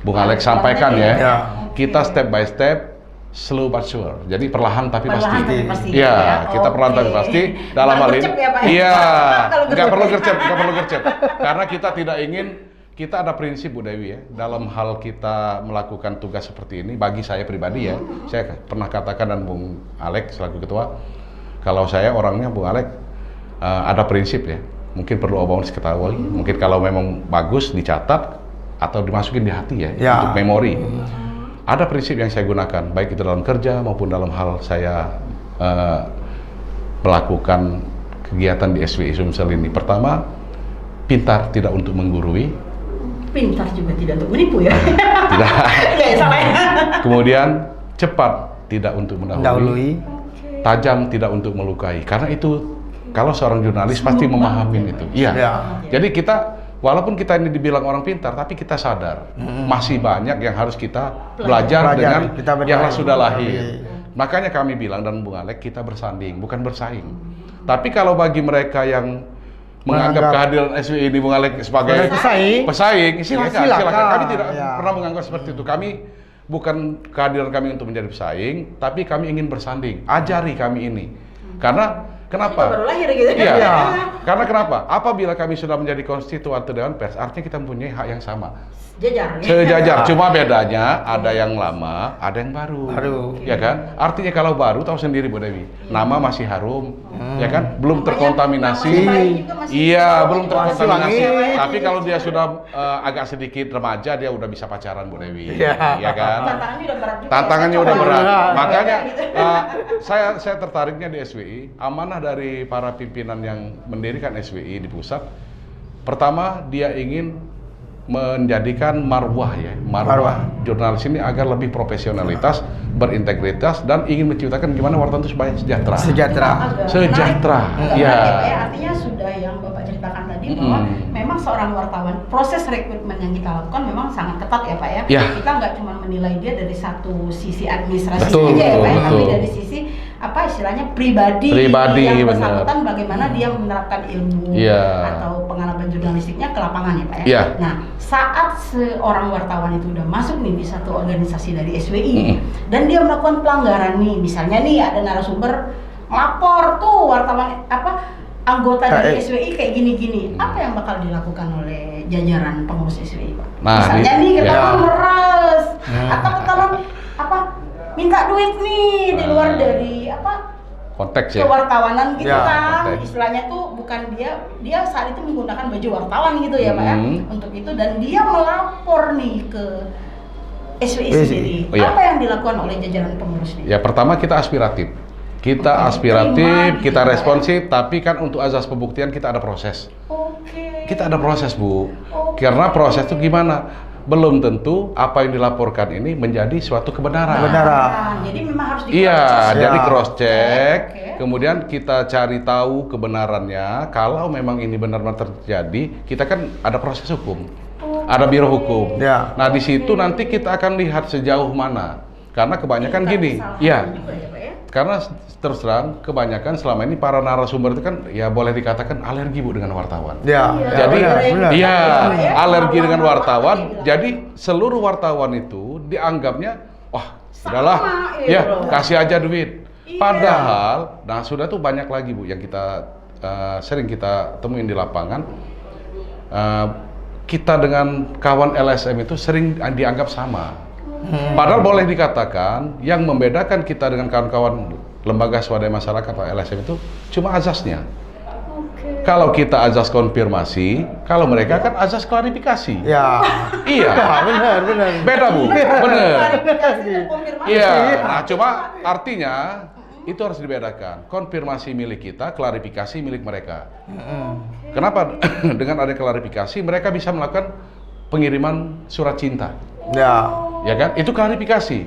Bung Alex sampaikan ya. Ya. Kita step by step, slow but sure. Jadi perlahan tapi Perlahan pasti. tapi pasti, Iya, ya. kita perlahan tapi Oke. pasti. Dalam Nggak hal ini, gercep ya, Pak, ya? iya, Kalau nggak perlu gercep. gercep, nggak perlu gercep. Karena kita tidak ingin, kita ada prinsip Bu Dewi ya, dalam hal kita melakukan tugas seperti ini. Bagi saya pribadi ya, saya pernah katakan dan Bung Alex selaku ketua, kalau saya orangnya Bung Alex ada prinsip ya. Mungkin perlu Obama ketahui. Mungkin kalau memang bagus dicatat atau dimasukin di hati ya, Ya. untuk memori. Ada prinsip yang saya gunakan, baik itu dalam kerja maupun dalam hal saya melakukan kegiatan di SWI Sumsel ini. Pertama, pintar tidak untuk menggurui, pintar juga tidak untuk menipu ya. tidak. Iya, ya, salah ya. Kemudian cepat tidak untuk mendahului, Dahului. tajam tidak untuk melukai. Karena itu kalau seorang jurnalis pasti memahami itu. Iya. Ya. Jadi kita walaupun kita ini dibilang orang pintar, tapi kita sadar masih banyak yang harus kita belajar Belajar, dengan kita benar. yang sudah lahir. Iya. Makanya kami bilang dan Bung Alek kita bersanding, bukan bersaing. Tapi kalau bagi mereka yang menganggap kehadiran SWI ini Bung Alek sebagai pesaing, silakan. Kami tidak pernah menganggap seperti itu. Kami bukan kehadiran kami untuk menjadi pesaing, tapi kami ingin bersanding. Ajari kami ini. Karena kenapa? Baru lahir gitu. Iya. Karena kenapa? Apabila kami sudah menjadi konstituan Dewan Pers, artinya kita mempunyai hak yang sama. Sejajar. Cuma bedanya ada yang lama, ada yang baru. Ya kan? Artinya kalau baru tahu sendiri Bu Dewi, nama masih harum, ya kan? Belum terkontaminasi. Iya, belum terkontaminasi. Tapi kalau dia sudah agak sedikit remaja, dia udah bisa pacaran Bu Dewi. Ya kan? Tantangannya udah berat. Makanya saya tertariknya di SWI. Amanah dari para pimpinan yang mendirikan SWI di pusat. Pertama, dia ingin menjadikan marwah jurnalis ini agar lebih profesionalitas, berintegritas, dan ingin menciptakan gimana wartawan itu supaya sejahtera. Ya. Artinya sudah yang Bapak ceritakan tadi bahwa memang seorang wartawan, proses rekrutmen yang kita lakukan memang sangat ketat ya Pak ya. Kita nggak cuma menilai dia dari satu sisi administrasi saja ya Pak, tapi dari sisi apa istilahnya pribadi yang bersangkutan bagaimana dia menerapkan ilmu atau pengalaman jurnalistiknya ke lapangan ya Pak ya. Nah, saat seorang wartawan itu udah masuk nih di satu organisasi dari SWI dan dia melakukan pelanggaran nih, misalnya nih ada narasumber lapor tuh wartawan anggota dari SWI kayak gini-gini, apa yang bakal dilakukan oleh jajaran pengurus SWI Pak? Misalnya nih ketahuan meres atau ketahuan minta duit nih di luar dari konteks kewartawanan gitu kan, istilahnya tuh bukan dia saat itu menggunakan baju wartawan gitu ya Pak ya untuk itu, dan dia melapor nih ke SWI sendiri. Apa yang dilakukan oleh jajaran pengurus nih? Ya pertama kita aspiratif. Kita responsif, tapi kan untuk azas pembuktian kita ada proses. Kita ada proses Bu. Karena proses itu gimana? Belum tentu apa yang dilaporkan ini menjadi suatu kebenaran. Jadi memang harus di-cross-check. Jadi cross-check. Kemudian kita cari tahu kebenarannya. Kalau memang ini benar-benar terjadi, kita kan ada proses hukum. Ada biro hukum. Nah, di situ nanti kita akan lihat sejauh mana. Karena kebanyakan gini. Karena terus terang kebanyakan selama ini para narasumber itu kan ya boleh dikatakan alergi Bu dengan wartawan. Jadi alergi dengan wartawan. Jadi seluruh wartawan itu dianggapnya udahlah kasih aja duit. Padahal sudah tuh banyak lagi Bu yang kita sering kita temuin di lapangan. Kita dengan kawan LSM itu sering dianggap sama. Padahal boleh dikatakan yang membedakan kita dengan kawan-kawan lembaga swadaya masyarakat atau LSM itu cuma azasnya. Kalau kita azas konfirmasi, kalau mereka kan azas klarifikasi. Benar. Beda Bu, benar. Nah cuma artinya itu harus dibedakan. Konfirmasi milik kita, klarifikasi milik mereka. Kenapa? Dengan ada klarifikasi mereka bisa melakukan pengiriman surat cinta. Ya kan? Itu klarifikasi.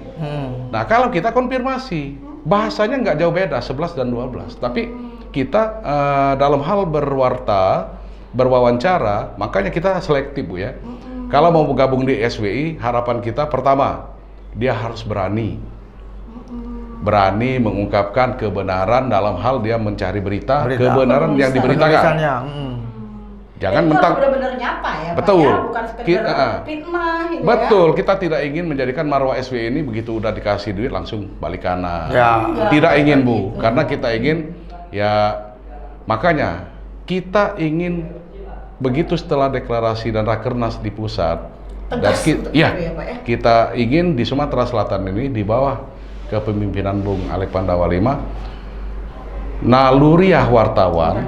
Nah, kalau kita konfirmasi, bahasanya nggak jauh beda, 11 dan 12. Tapi kita dalam hal berwawancara, makanya kita selektif Bu ya. Kalau mau bergabung di SWI, harapan kita pertama, dia harus berani mengungkapkan kebenaran dalam hal dia mencari berita. Kebenaran yang diberitakan. Jangan mentang benar-benar nyata ya betul. Pak ya, bukan sekedar fitnah gitu. Betul, kita tidak ingin menjadikan marwah SWI ini begitu udah dikasih duit langsung balik kanan. Tidak ingin Bu, karena kita ingin makanya kita ingin begitu setelah deklarasi dan rakernas di pusat kita ingin di Sumatera Selatan ini di bawah kepemimpinan Bung Alek Pandawa V, naluriah wartawan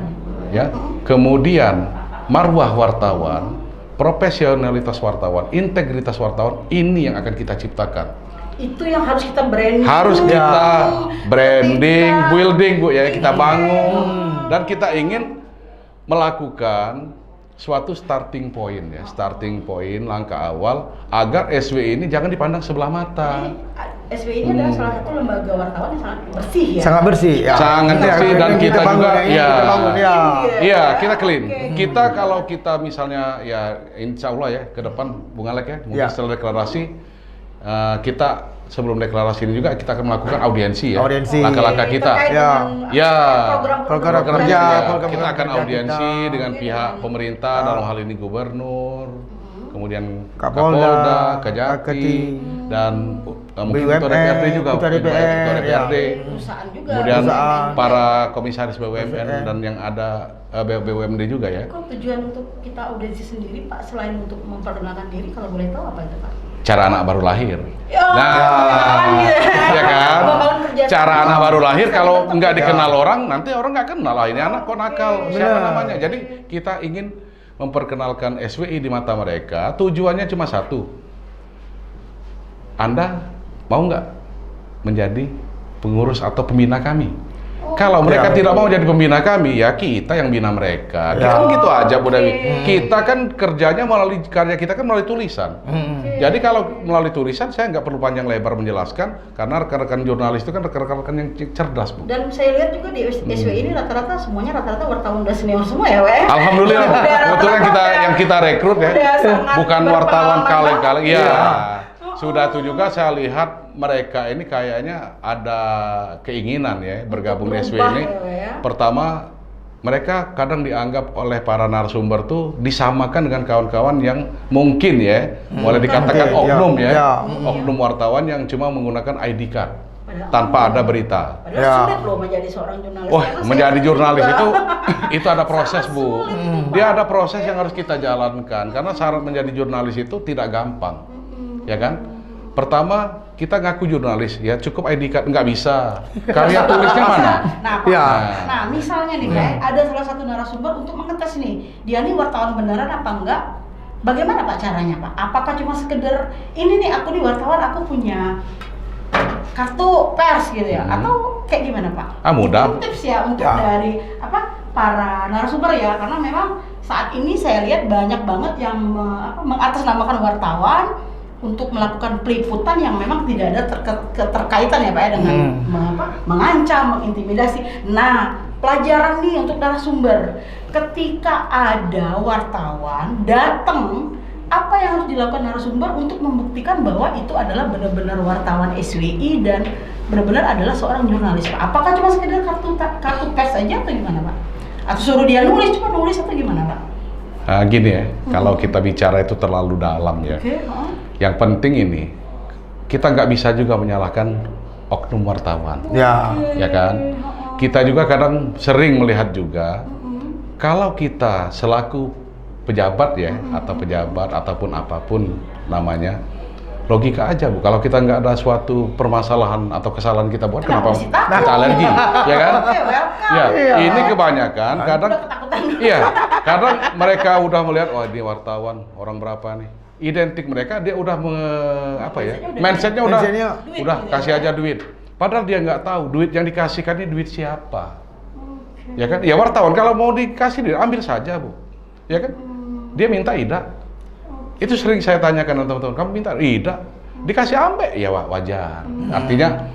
kemudian marwah wartawan, profesionalitas wartawan, integritas wartawan, ini yang akan kita ciptakan. Itu yang harus kita branding. Harus kita branding, building Bu ya, kita bangun. Dan kita ingin melakukan suatu starting point ya, langkah awal agar SWI ini jangan dipandang sebelah mata. SWI ini adalah salah satu lembaga wartawan yang sangat bersih ya. Sangat bersih dan kita juga kita clean. Okay. Kita kalau kita misalnya ya insya Allah ya ke depan Bung Alek ya, mungkin setelah deklarasi kita sebelum deklarasi ini juga kita akan melakukan audiensi ya. Audiensi. Langkah-langkah kita. Terkait Ya. dengan Ya. Program Program kerja, kita. program Kita akan kerja audiensi kita. dengan pihak pemerintah dalam hal ini gubernur, kemudian Kapolda, Kapolda, Kejati, Kejati, dan mungkin BUMN, ketua DPRD juga, ketua mungkin DPR, ketua DPRD, perusahaan juga. kemudian Perusahaan. para komisaris BUMN BUMN. dan yang ada BUMD juga ya. Kok tujuan untuk kita audiensi sendiri Pak, selain untuk memperkenalkan diri, kalau boleh tahu apa itu Pak? Cara anak baru lahir. Ya, Ya kan? Membangun kerjasama. Cara anak baru lahir kalau Bisa nggak dibentuk. dikenal orang, nanti orang nggak kenal lah ini anak kok nakal, siapa Benar. namanya. Jadi kita ingin memperkenalkan SWI di mata mereka. Tujuannya cuma satu. Anda mau nggak menjadi pengurus atau pembina kami? Kalau mereka Ya. tidak mau jadi pembina kami, ya kita yang bina mereka. Ya. Kan gitu aja, Bu Dewi. Oke. Kita kan kerjanya melalui karya kita kan melalui tulisan. Jadi kalau melalui tulisan saya nggak perlu panjang lebar menjelaskan karena rekan-rekan jurnalis itu kan rekan-rekan yang cerdas, Bu. Dan saya lihat juga di SWI ini rata-rata semuanya wartawan udah senior semua ya, Pak. Alhamdulillah, Udah kebetulan rata-rata yang kita rekrut ya, udah sangat bukan wartawan berpengalaman kaleng-kaleng. banget. Iya. Iya. Sudah itu juga saya lihat mereka ini kayaknya ada keinginan ya bergabung di SWI berubah ini. ya. Pertama, mereka kadang dianggap oleh para narasumber tuh disamakan dengan kawan-kawan yang mungkin ya boleh dikatakan Oke, oknum ya, ya, ya. oknum wartawan yang cuma menggunakan ID card Padahal tanpa ada berita. Padahal Ya. sulit loh menjadi seorang jurnalis. Wah, Karena saya menjadi jurnalis juga- itu ada proses, Sangat Bu. sulit itu, Pak. Dia ada proses yang harus kita jalankan karena syarat menjadi jurnalis itu tidak gampang. Ya kan? Pertama, kita ngaku jurnalis, ya cukup ID card nggak bisa. Karya tulisnya mana? Nah, Pak, Ya. nah misalnya nih, Pak, ada salah satu narasumber untuk mengetes nih, dia nih wartawan beneran apa enggak? Bagaimana Pak caranya, Pak? Apakah cuma sekedar ini nih aku nih wartawan, aku punya kartu pers gitu ya? Atau kayak gimana, Pak? Mudah. Itu tips ya untuk Ya. dari para narasumber ya, karena memang saat ini saya lihat banyak banget yang mengatasnamakan wartawan untuk melakukan peliputan yang memang tidak ada keterkaitan ya Pak ya dengan mengancam, mengintimidasi. Nah, pelajaran nih untuk narasumber, ketika ada wartawan datang, apa yang harus dilakukan narasumber untuk membuktikan bahwa itu adalah benar-benar wartawan SWI dan benar-benar adalah seorang jurnalis Pak? Apakah cuma sekedar kartu pers saja atau gimana Pak? Atau suruh dia nulis, cuma nulis atau gimana Pak? Nah, gini ya, kalau kita bicara itu terlalu dalam ya. Oke, Yang penting ini, kita nggak bisa juga menyalahkan oknum wartawan. Ya. Ya kan? Kita juga kadang sering melihat juga, kalau kita selaku pejabat ya, atau pejabat ataupun apapun namanya, logika aja Bu, kalau kita nggak ada suatu permasalahan atau kesalahan kita buat, Kenapa kenapa mesti takut? kita alergi, ya kan? Oke, welcome. Ya, Iya. ini kebanyakan kadang, Udah ketakutan. iya, kadang mereka udah melihat, wah ini wartawan orang berapa nih, identik mereka dia udah mindsetnya udah Mindsetnya, udah duit, kasih aja duit. Padahal dia nggak tahu duit yang dikasihkan ini duit siapa. Ya kan? Ya wartawan kalau mau dikasih duit ambil saja Bu. Ya kan? Dia minta ida. Itu sering saya tanyakan teman-teman, kamu minta ida, dikasih ambe, ya wajar. Artinya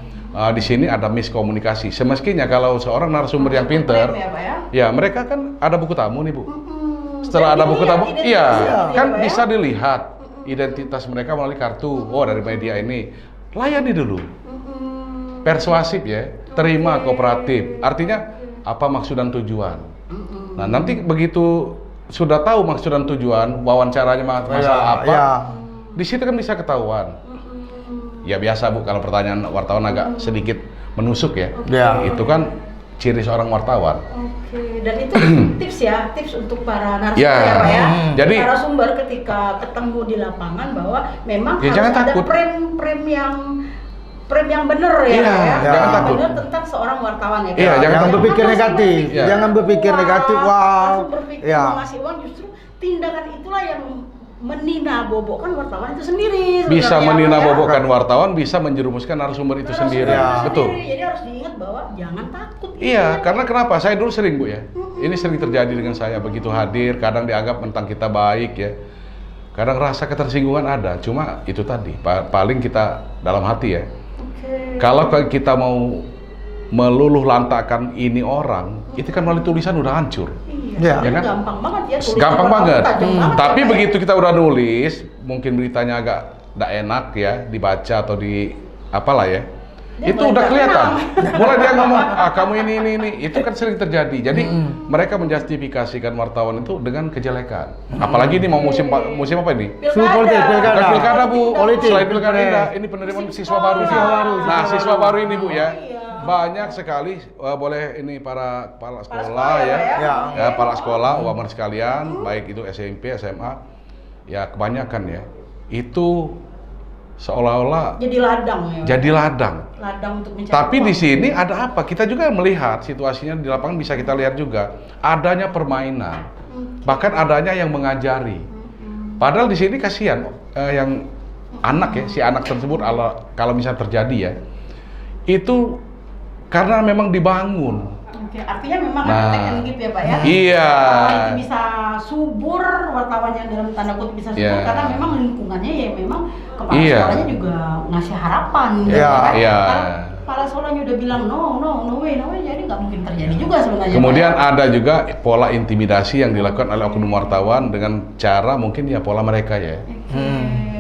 di sini ada miskomunikasi. Semestinya kalau seorang narasumber yang pinter, Ya, Pak, ya? ya mereka kan ada buku tamu nih Bu. Dan Setelah ada buku dilihat tamu, identitas iya, dia, kan Pak, ya? bisa dilihat identitas mereka melalui kartu. Oh, dari media ini. Layani dulu. Persuasif ya, terima, kooperatif. Artinya apa maksud dan tujuan. Nah, nanti begitu sudah tahu maksud dan tujuan, wawancaranya masalah apa, Ya. di situ kan bisa ketahuan. Ya biasa Bu, kalau pertanyaan wartawan agak sedikit menusuk ya. Ya. Itu kan ciri seorang wartawan. Oke, dan itu tips ya, tips untuk para narasumber Ya. ya, Pak ya. Jadi- narasumber ketika ketemu di lapangan bahwa memang Ya, harus jangan ada takut. frame yang bener ya, Iya, Pak ya. jangan Yang takut. bener tentang seorang wartawan ya, Pak. Iya, jangan Jangan berpikir langsung negatif. berpikir, Ya. Jangan berpikir "Wah," negatif. Wow. langsung berpikir Ya. mau ngasih uang, justru tindakan itulah yang menina bobokkan wartawan itu sendiri. Bisa sebenarnya, menina Pak ya. bobokkan wartawan, bisa menjerumuskan narasumber itu sendiri. Narasumber Betul. sendiri. Jadi harus diingat bahwa jangan takut. gitu Iya, ya. karena kenapa? Saya dulu sering Bu ya. Ini sering terjadi dengan saya. Begitu hadir, kadang dianggap tentang kita baik ya. Kadang rasa ketersinggungan ada. Cuma itu tadi, paling kita dalam hati ya. Oke. Kalau kita mau meluluh lantakan ini orang, itu kan melalui tulisan udah hancur. Iya, Ya kan? gampang banget ya. tulis Gampang apa-apa, banget. tajam banget Tapi ya, Pak, begitu kita udah nulis, mungkin beritanya agak tidak enak ya dibaca atau di apalah ya, Dia itu mulai udah nggak kelihatan. kenal. Mulai dia ngomong, kamu ini, itu kan sering terjadi. Jadi mereka menjustifikasikan wartawan itu dengan kejelekan. Apalagi ini mau musim apa ini? Suhu politik, pilkada. Bukan pilkada Bu, Politik. selain pilkada ini penerimaan siswa baru. Siswa baru, Nah, siswa siswa baru. baru ini Bu ya, Iya. banyak sekali boleh ini para kepala sekolah sekolah ya, ya. ya kepala sekolah, uaman sekalian, baik itu SMP, SMA, ya kebanyakan ya, itu seolah-olah Jadi ladang ya. jadi ladang. Ladang untuk mencari Tapi uang. di sini ada apa? Kita juga melihat situasinya di lapangan, bisa kita lihat juga adanya permainan, bahkan adanya yang mengajari. Padahal di sini kasihan yang anak ya, si anak tersebut kalau misalnya terjadi ya, itu karena memang dibangun. Oke, artinya memang Nah, ada teknik gitu ya Pak ya? iya. Wartawan bisa subur, wartawan yang dalam tanda kutip bisa subur, Iya. karena memang lingkungannya ya memang kepala Iya. sekolahnya juga ngasih harapan gitu Iya, kan? iya. Kalau kepala sekolahnya udah bilang no way, jadi nggak mungkin terjadi juga sebenarnya. Kemudian Pak, ya. ada juga pola intimidasi yang dilakukan oleh oknum wartawan dengan cara mungkin ya pola mereka ya.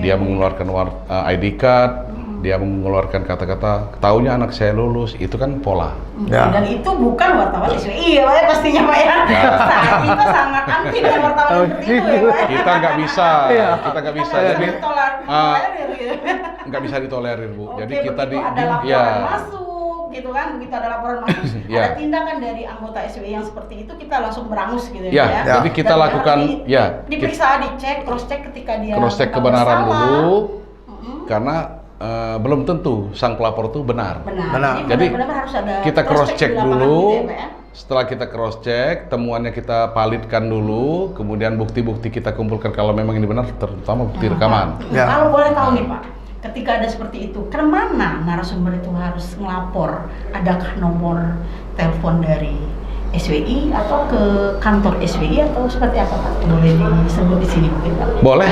Dia mengeluarkan ID card, dia mengeluarkan kata-kata, taunya anak saya lulus, itu kan pola. Ya. Dan itu bukan wartawan SWI ya Pak ya, pastinya Pak ya. Kita sangat anti dengan wartawan seperti itu ya Pak ya. Kita nggak bisa, Iya. kita nggak bisa. Kita Jadi tolerir gitu. nggak bisa ditolerir Bu. Oke, Jadi kita begitu ada laporan ya. masuk gitu kan, begitu ada laporan masuk, Ya. ada tindakan dari anggota SWI yang seperti itu, kita langsung berangus gitu Ya, ya. jadi kita Dan lakukan, harus ya, diperiksa, dicek, cross check ketika dia Cross check memang kebenaran bersalah. dulu, Mm-mm. karena belum tentu sang pelapor itu benar. Benar. Jadi benar-benar harus ada kita cross check di lapangan dulu. gitu ya, Pak ya. Setelah kita cross check, temuannya kita validkan dulu, kemudian bukti-bukti kita kumpulkan kalau memang ini benar, terutama bukti rekaman. Nah, Ya. kalau boleh tahu nih Pak, ketika ada seperti itu, kemana narasumber itu harus ngelapor? Adakah nomor telepon dari SWI atau ke kantor SWI atau seperti apa Pak? Boleh disebut di sini mungkin Pak? Boleh,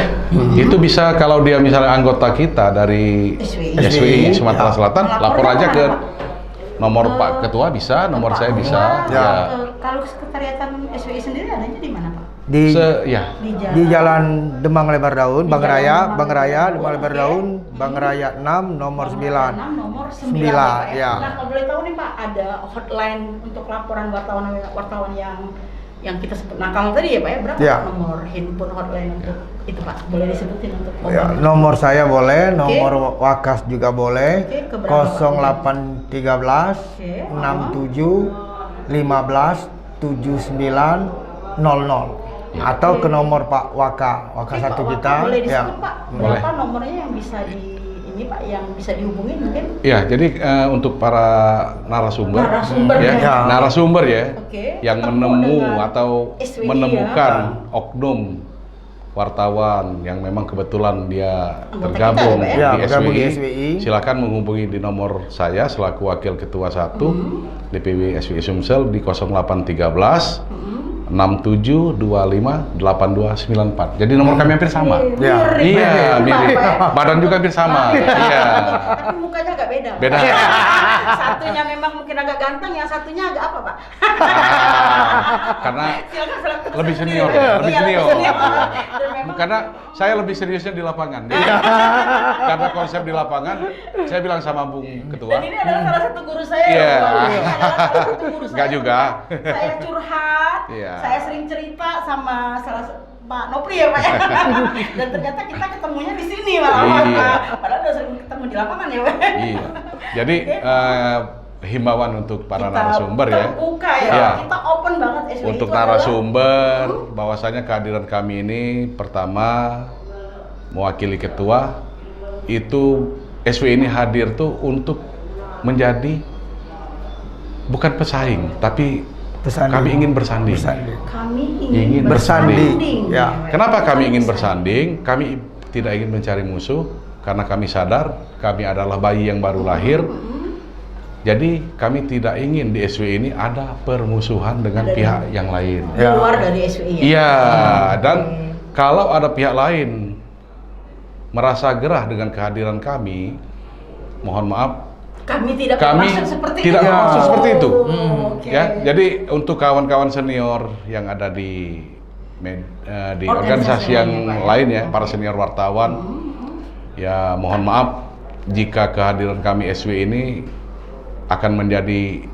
itu bisa kalau dia misalnya anggota kita dari SWI. SWI Sumatera Ya. Selatan, Melapornya lapor aja kemana, ke Pak? nomor Pak Ketua bisa, nomor Pak saya Ketua, bisa. Ya. Kalau sekretariatan SWI sendiri adanya di mana Pak? Di Ya. di Jalan Demang Lebar Daun, Di Bang Jalan Raya, Demang Bang Raya, Lebar Demang Lebar Daun, Daun, oke. Bang Raya 6, nomor 9. 6, nomor 9 9, ya. Nah, kalau boleh tahu nih Pak, ada hotline untuk laporan wartawan yang kita sebut nakal tadi ya Pak ya, berapa Ya. nomor handphone hotline untuk itu Pak? Boleh disebutin untuk Ya, nomor saya boleh, nomor Wakas juga boleh. Oke, ke berapa, Pak? 0813 Oke. 67 15 79 00 atau ke nomor Pak Waka Oke, satu Pak Waka, kita. boleh Ya. disebut Pak, Boleh. berapa nomornya yang bisa ini Pak, yang bisa dihubungin mungkin? Ya, jadi untuk para narasumber, Narasumber ya, ya. narasumber ya, Oke. yang Ketemu menemu dengan atau SWI menemukan ya. oknum wartawan yang memang kebetulan dia Anggota tergabung kita, ya, Pak, ya? Ya, di bergabung di SWI, SWI. silakan menghubungi di nomor saya selaku Wakil Ketua 1 DPW SWI Sumsel di 0813 67258294. Jadi nomor kami hampir sama. Ya. Iya, mirip. Badan juga hampir sama. Iya. Tapi mukanya agak beda. Beda. Satunya memang mungkin agak ganteng, yang satunya agak apa Pak? Karena Silakan terus lebih sendiri. senior, ya, lebih Iya, senior. Dan memang Karena saya lebih seriusnya di lapangan. Jadi, karena konsep di lapangan, saya bilang sama Bung Ketua. dan ini adalah salah satu guru saya. Iya. ya, Pak. Ini adalah salah satu guru Enggak saya. juga. Saya curhat, Iya. saya sering cerita sama Pak Nopri ya Pak ya. Dan ternyata kita ketemunya di sini malah. Iya. Padahal udah sering ketemu di lapangan ya Pak. Iya. Jadi himbauan untuk para narasumber ya. Terbuka ya. Iya. Kita open banget SWI Untuk itu adalah- narasumber, bahwasanya kehadiran kami ini pertama mewakili ketua, itu SW ini hadir tuh untuk menjadi bukan pesaing, tapi Bersanding. kami ingin bersanding. Bersanding. Kami Ingin ingin bersanding. Ya. Kenapa kami ingin bersanding? Kami tidak ingin mencari musuh karena kami sadar kami adalah bayi yang baru lahir. Jadi kami tidak ingin di SW ini ada permusuhan dengan Ada pihak yang lain. Di Ya. luar dari SWI ya. Iya, dan Oke. kalau ada pihak lain merasa gerah dengan kehadiran kami, mohon maaf, Kami tidak kami bermaksud seperti tidak itu. bermaksud seperti itu. Oke. Ya, jadi untuk kawan-kawan senior yang ada di organisasi Organisasi yang lainnya, Pak, ya. lain ya, para senior wartawan, Ya mohon maaf jika kehadiran kami SW ini akan menjadi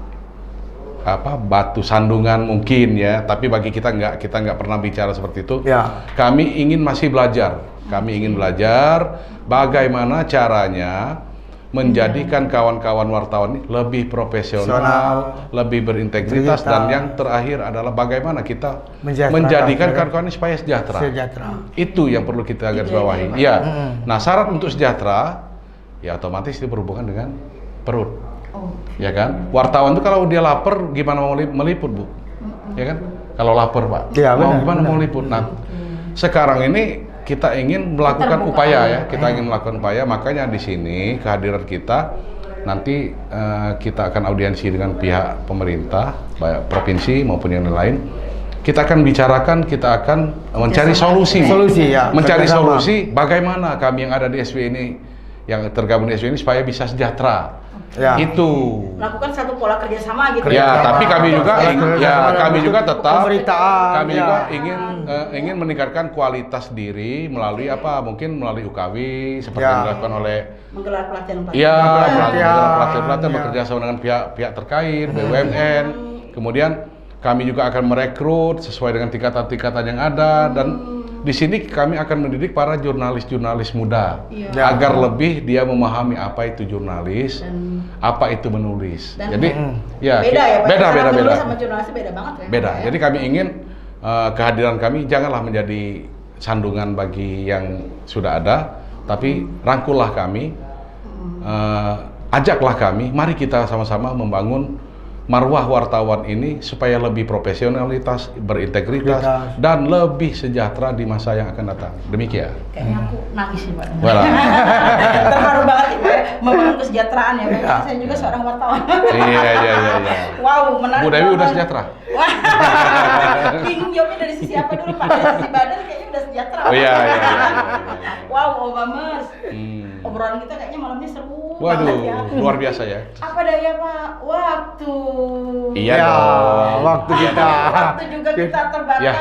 batu sandungan mungkin ya, tapi bagi kita nggak pernah bicara seperti itu. Ya. Kami ingin masih belajar. Kami ingin belajar bagaimana caranya menjadikan kawan-kawan wartawan ini lebih profesional, lebih berintegritas, dan yang terakhir adalah bagaimana kita menjadikan kawan-kawan ini supaya sejahtera. Itu yang perlu kita garis bawahi. Ya. Nah, syarat untuk sejahtera ya otomatis itu berhubungan dengan perut. Ya kan? Wartawan itu kalau dia lapar gimana mau meliput, Bu? Ya kan? Kalau lapar, Pak. Ya, Gimana mau meliput? Nah, sekarang ini kita ingin melakukan upaya ya, kita ingin melakukan upaya, makanya di sini kehadiran kita nanti kita akan audiensi dengan pihak pemerintah, baik provinsi maupun yang lain. Kita akan bicarakan, kita akan mencari solusi ya, mencari solusi bagaimana kami yang ada di SW ini, yang tergabung di SW ini supaya bisa sejahtera. Ya. Itu melakukan satu pola kerjasama gitu ya, tapi kami juga tetap kami ya. juga ingin meningkatkan kualitas diri melalui mungkin melalui UKW seperti yang dilakukan oleh menggelar pelatihan pelatihan bekerja sama dengan pihak terkait, BUMN. Kemudian kami juga akan merekrut sesuai dengan tingkatan-tingkatan yang ada, dan di sini kami akan mendidik para jurnalis-jurnalis muda agar lebih dia memahami apa itu jurnalis, apa itu menulis. Jadi beda sama jurnalis beda banget ya. Beda. Jadi kami ingin kehadiran kami janganlah menjadi sandungan bagi yang sudah ada, tapi rangkullah kami, ajaklah kami, mari kita sama-sama membangun marwah wartawan ini supaya lebih profesionalitas, berintegritas, dan lebih sejahtera di masa yang akan datang. Demikian. Kayaknya aku nangis sih, Pak. Terharu banget ya, membangun kesejahteraan ya. Saya juga seorang wartawan. Iya. Wow, menarik. Bu Dewi udah sejahtera? Wah, bingung jawabnya dari sisi apa dulu, Pak? Dari sisi badan kayaknya udah sejahtera. Oh iya. Wow, Obamers. Obrolan kita kayaknya malamnya seru. Waduh, banget ya. luar biasa ya. Apa daya, Pak? Waktu. Iya dong. Waktu kita. Waktu juga kita terbatas. Ya,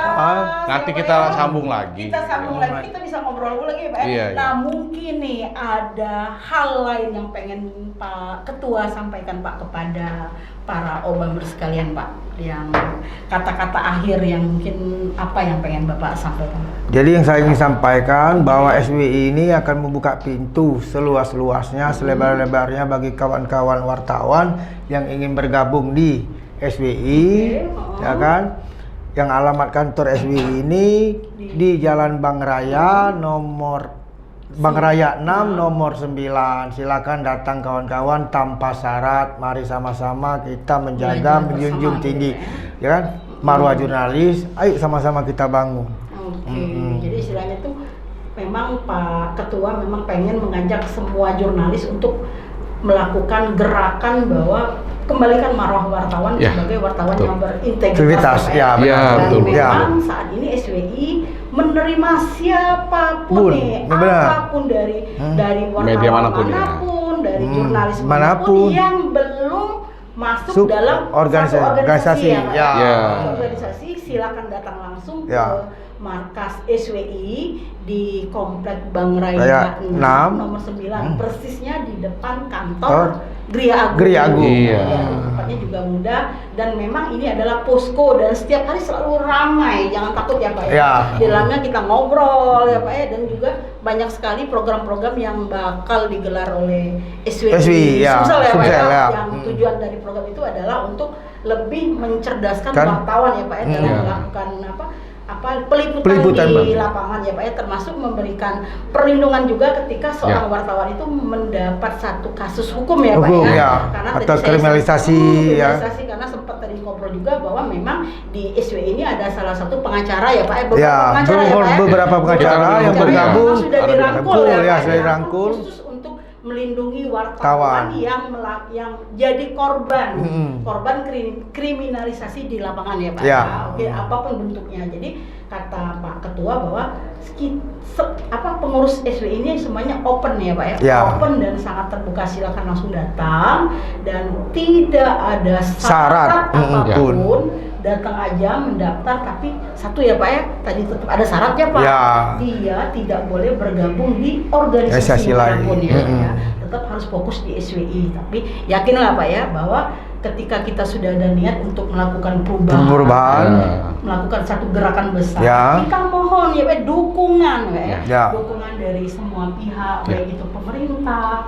nanti kita sambung lagi. Kita sambung lagi, kita bisa ngobrol lagi ya, Pak. Iya. Nah, mungkin nih ada hal lain yang pengen Pak Ketua sampaikan, Pak, kepada para Obamers sekalian, Pak, yang kata-kata akhir yang mungkin apa yang pengen Bapak sampaikan? Jadi yang saya ingin sampaikan bahwa SWI ini akan membuka pintu seluas-luasnya, selebar-lebarnya bagi kawan-kawan wartawan yang ingin bergabung di SWI, ya kan? Yang alamat kantor SWI ini di Jalan Bang Raya Bang Raya 6 nomor 9. Silakan datang kawan-kawan tanpa syarat. Mari sama-sama kita menjaga, menjunjung tinggi, ya kan? Marwah jurnalis. Ayo sama-sama kita bangun. Jadi istilahnya tuh memang Pak Ketua memang pengen mengajak semua jurnalis untuk melakukan gerakan bahwa kembalikan marwah wartawan sebagai wartawan yang berintegritas. Betul. Memang saat ini SWI menerima siapapun apapun dari wartawan manapun, dari jurnalis manapun yang belum masuk dalam organisasi. Organisasi silakan datang langsung ke markas SWI di Komplek Bang Raya 6 nomor 9, persisnya di depan kantor Gria Agung. Tempatnya juga mudah dan memang ini adalah posko dan setiap hari selalu ramai, jangan takut ya Pak ya. Di dalamnya kita ngobrol ya Pak ya, dan juga banyak sekali program-program yang bakal digelar oleh SWI Sumsel ya Pak ya. Yang tujuan dari program itu adalah untuk lebih mencerdaskan wartawan ya Pak ya, dalam melakukan peliputan di lapangan ya Pak ya, termasuk memberikan perlindungan juga ketika seorang wartawan itu mendapat satu kasus hukum ya Pak ya. Karena atau kriminalisasi karena sempat tadi ngobrol juga bahwa memang di SWI ini ada salah satu pengacara ya Pak ya, beberapa pengacara yang bergabung sudah dirangkul ya Pak ya, dirangkul khusus untuk melindungi wartawan yang jadi korban kriminalisasi di lapangan ya Pak. Apapun bentuknya. Jadi kata Pak Ketua bahwa pengurus SWI ini semuanya open ya Pak ya, open dan sangat terbuka, silakan langsung datang dan tidak ada syarat apapun. Datang aja mendaftar, tapi satu ya Pak ya, tadi tetap ada syaratnya Pak. Dia tidak boleh bergabung di organisasi manapun ya. Tetap harus fokus di SWI. Tapi yakinlah Pak ya bahwa ketika kita sudah ada niat untuk melakukan perubahan, melakukan satu gerakan besar, kita mohon ya Pak dukungan dukungan dari semua pihak, baik itu pemerintah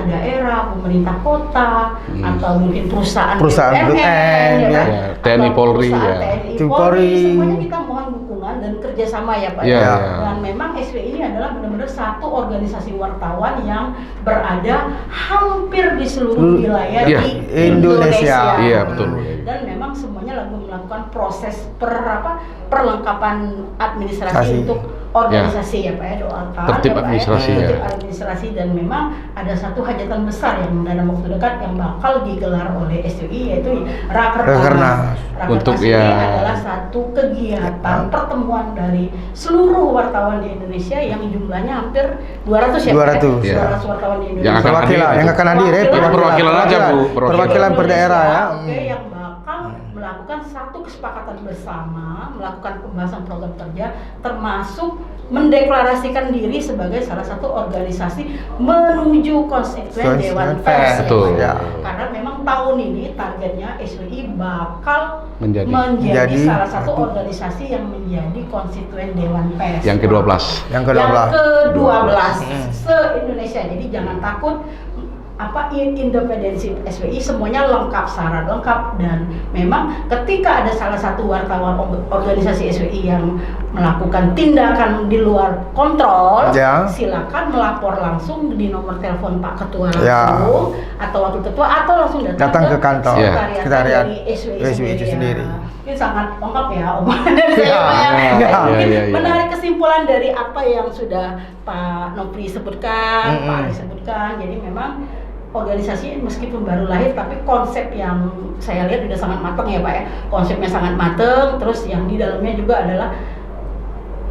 daerah, pemerintah kota, atau mungkin perusahaan BUMN, TNI Polri, semuanya kita mohon dukungan dan kerjasama ya Pak. Dan memang SWI ini adalah benar-benar satu organisasi wartawan yang berada hampir di seluruh wilayah di Indonesia. Iya betul. Dan memang semuanya lagi melakukan proses perlengkapan administrasi untuk organisasi ya Pak ya, doakan tertib administrasi administrasi, dan memang ada satu hajatan besar yang dalam waktu dekat yang bakal digelar oleh SWI, yaitu Rakernas. Untuk ini adalah satu kegiatan pertemuan dari seluruh wartawan di Indonesia yang jumlahnya hampir 200 ya Pak. 200 wartawan di Indonesia. Yang akan hadir perwakilan aja Bu, perwakilan per daerah ya. Yang bakal melakukan satu kesepakatan bersama, melakukan pembahasan program kerja, termasuk mendeklarasikan diri sebagai salah satu organisasi menuju konstituen Dewan Pers. Karena memang tahun ini targetnya SWI bakal menjadi salah satu organisasi yang menjadi konstituen Dewan Pers. Yang ke-12 se-Indonesia. Jadi jangan takut, independensi SWI semuanya lengkap, syarat lengkap, dan memang ketika ada salah satu wartawan organisasi SWI yang melakukan tindakan di luar kontrol, silakan melapor langsung di nomor telepon Pak Ketua langsung atau Wakil Ketua, atau langsung datang ke kantor sekretariat dari SWI itu sendiri. Ini sangat lengkap ya omongan dari saya. Menarik kesimpulan dari apa yang sudah Pak Nopri sebutkan, Pak Ali sebutkan. Jadi memang organisasi meskipun baru lahir, tapi konsep yang saya lihat sudah sangat matang ya Pak ya. Konsepnya sangat matang, terus yang di dalamnya juga adalah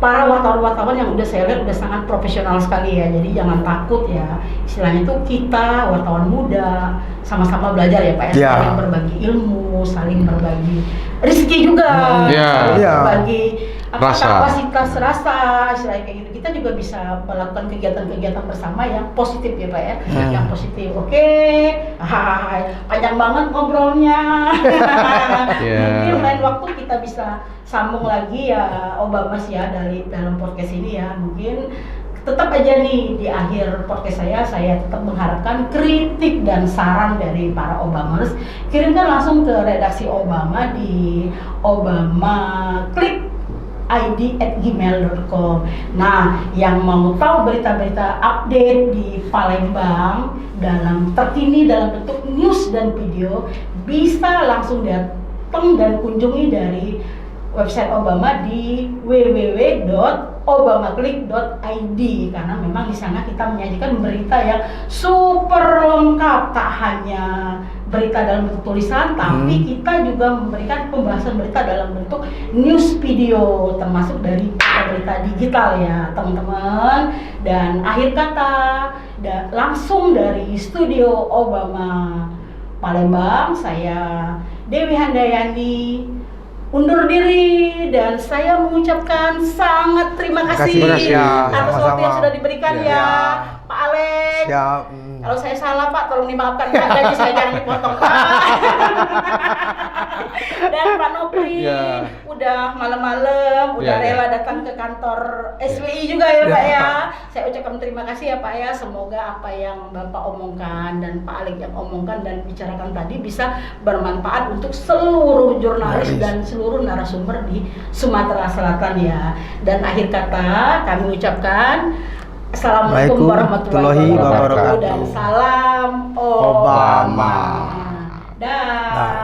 para wartawan-wartawan yang udah saya lihat udah sangat profesional sekali ya. Jadi jangan takut ya, istilahnya itu kita wartawan muda sama-sama belajar ya Pak ya, saling berbagi ilmu, saling berbagi rezeki juga, saling berbagi kapasitas rasa, istilahnya kayak gitu. Kita juga bisa melakukan kegiatan-kegiatan bersama yang positif ya Pak ya, yang positif. Panjang banget ngobrolnya. Mungkin lain waktu kita bisa sambung lagi ya Obama ya dari dalam podcast ini ya. Mungkin tetap aja nih di akhir podcast saya tetap mengharapkan kritik dan saran dari para Obamers. Kirimkan langsung ke redaksi Obama di obama@gmail.com. Nah, yang mau tahu berita-berita update di Palembang terkini dalam bentuk news dan video, bisa langsung datang dan kunjungi dari website Obama di www.obamaklik.id, karena memang di sana kita menyajikan berita yang super lengkap, tak hanya berita dalam bentuk tulisan, tapi kita juga memberikan pembahasan berita dalam bentuk news video, termasuk dari berita digital ya teman-teman. Dan akhir kata langsung dari studio Obama Palembang, saya Dewi Handayani undur diri, dan saya mengucapkan sangat terima kasih atas waktu yang sudah diberikan ya Pak Alex. Kalau saya salah Pak, tolong dimaafkan Pak, gaji saya jangan dipotong Pak. Dan Pak Nopri udah malam-malam, udah rela datang ke kantor SWI juga ya Pak ya. Saya ucapkan terima kasih ya Pak ya. Semoga apa yang Bapak omongkan dan Pak Alex yang omongkan dan bicarakan tadi bisa bermanfaat untuk seluruh jurnalis dan seluruh narasumber di Sumatera Selatan ya. Dan akhir kata kami ucapkan Assalamualaikum warahmatullahi wabarakatuh dan salam Obama. Dah.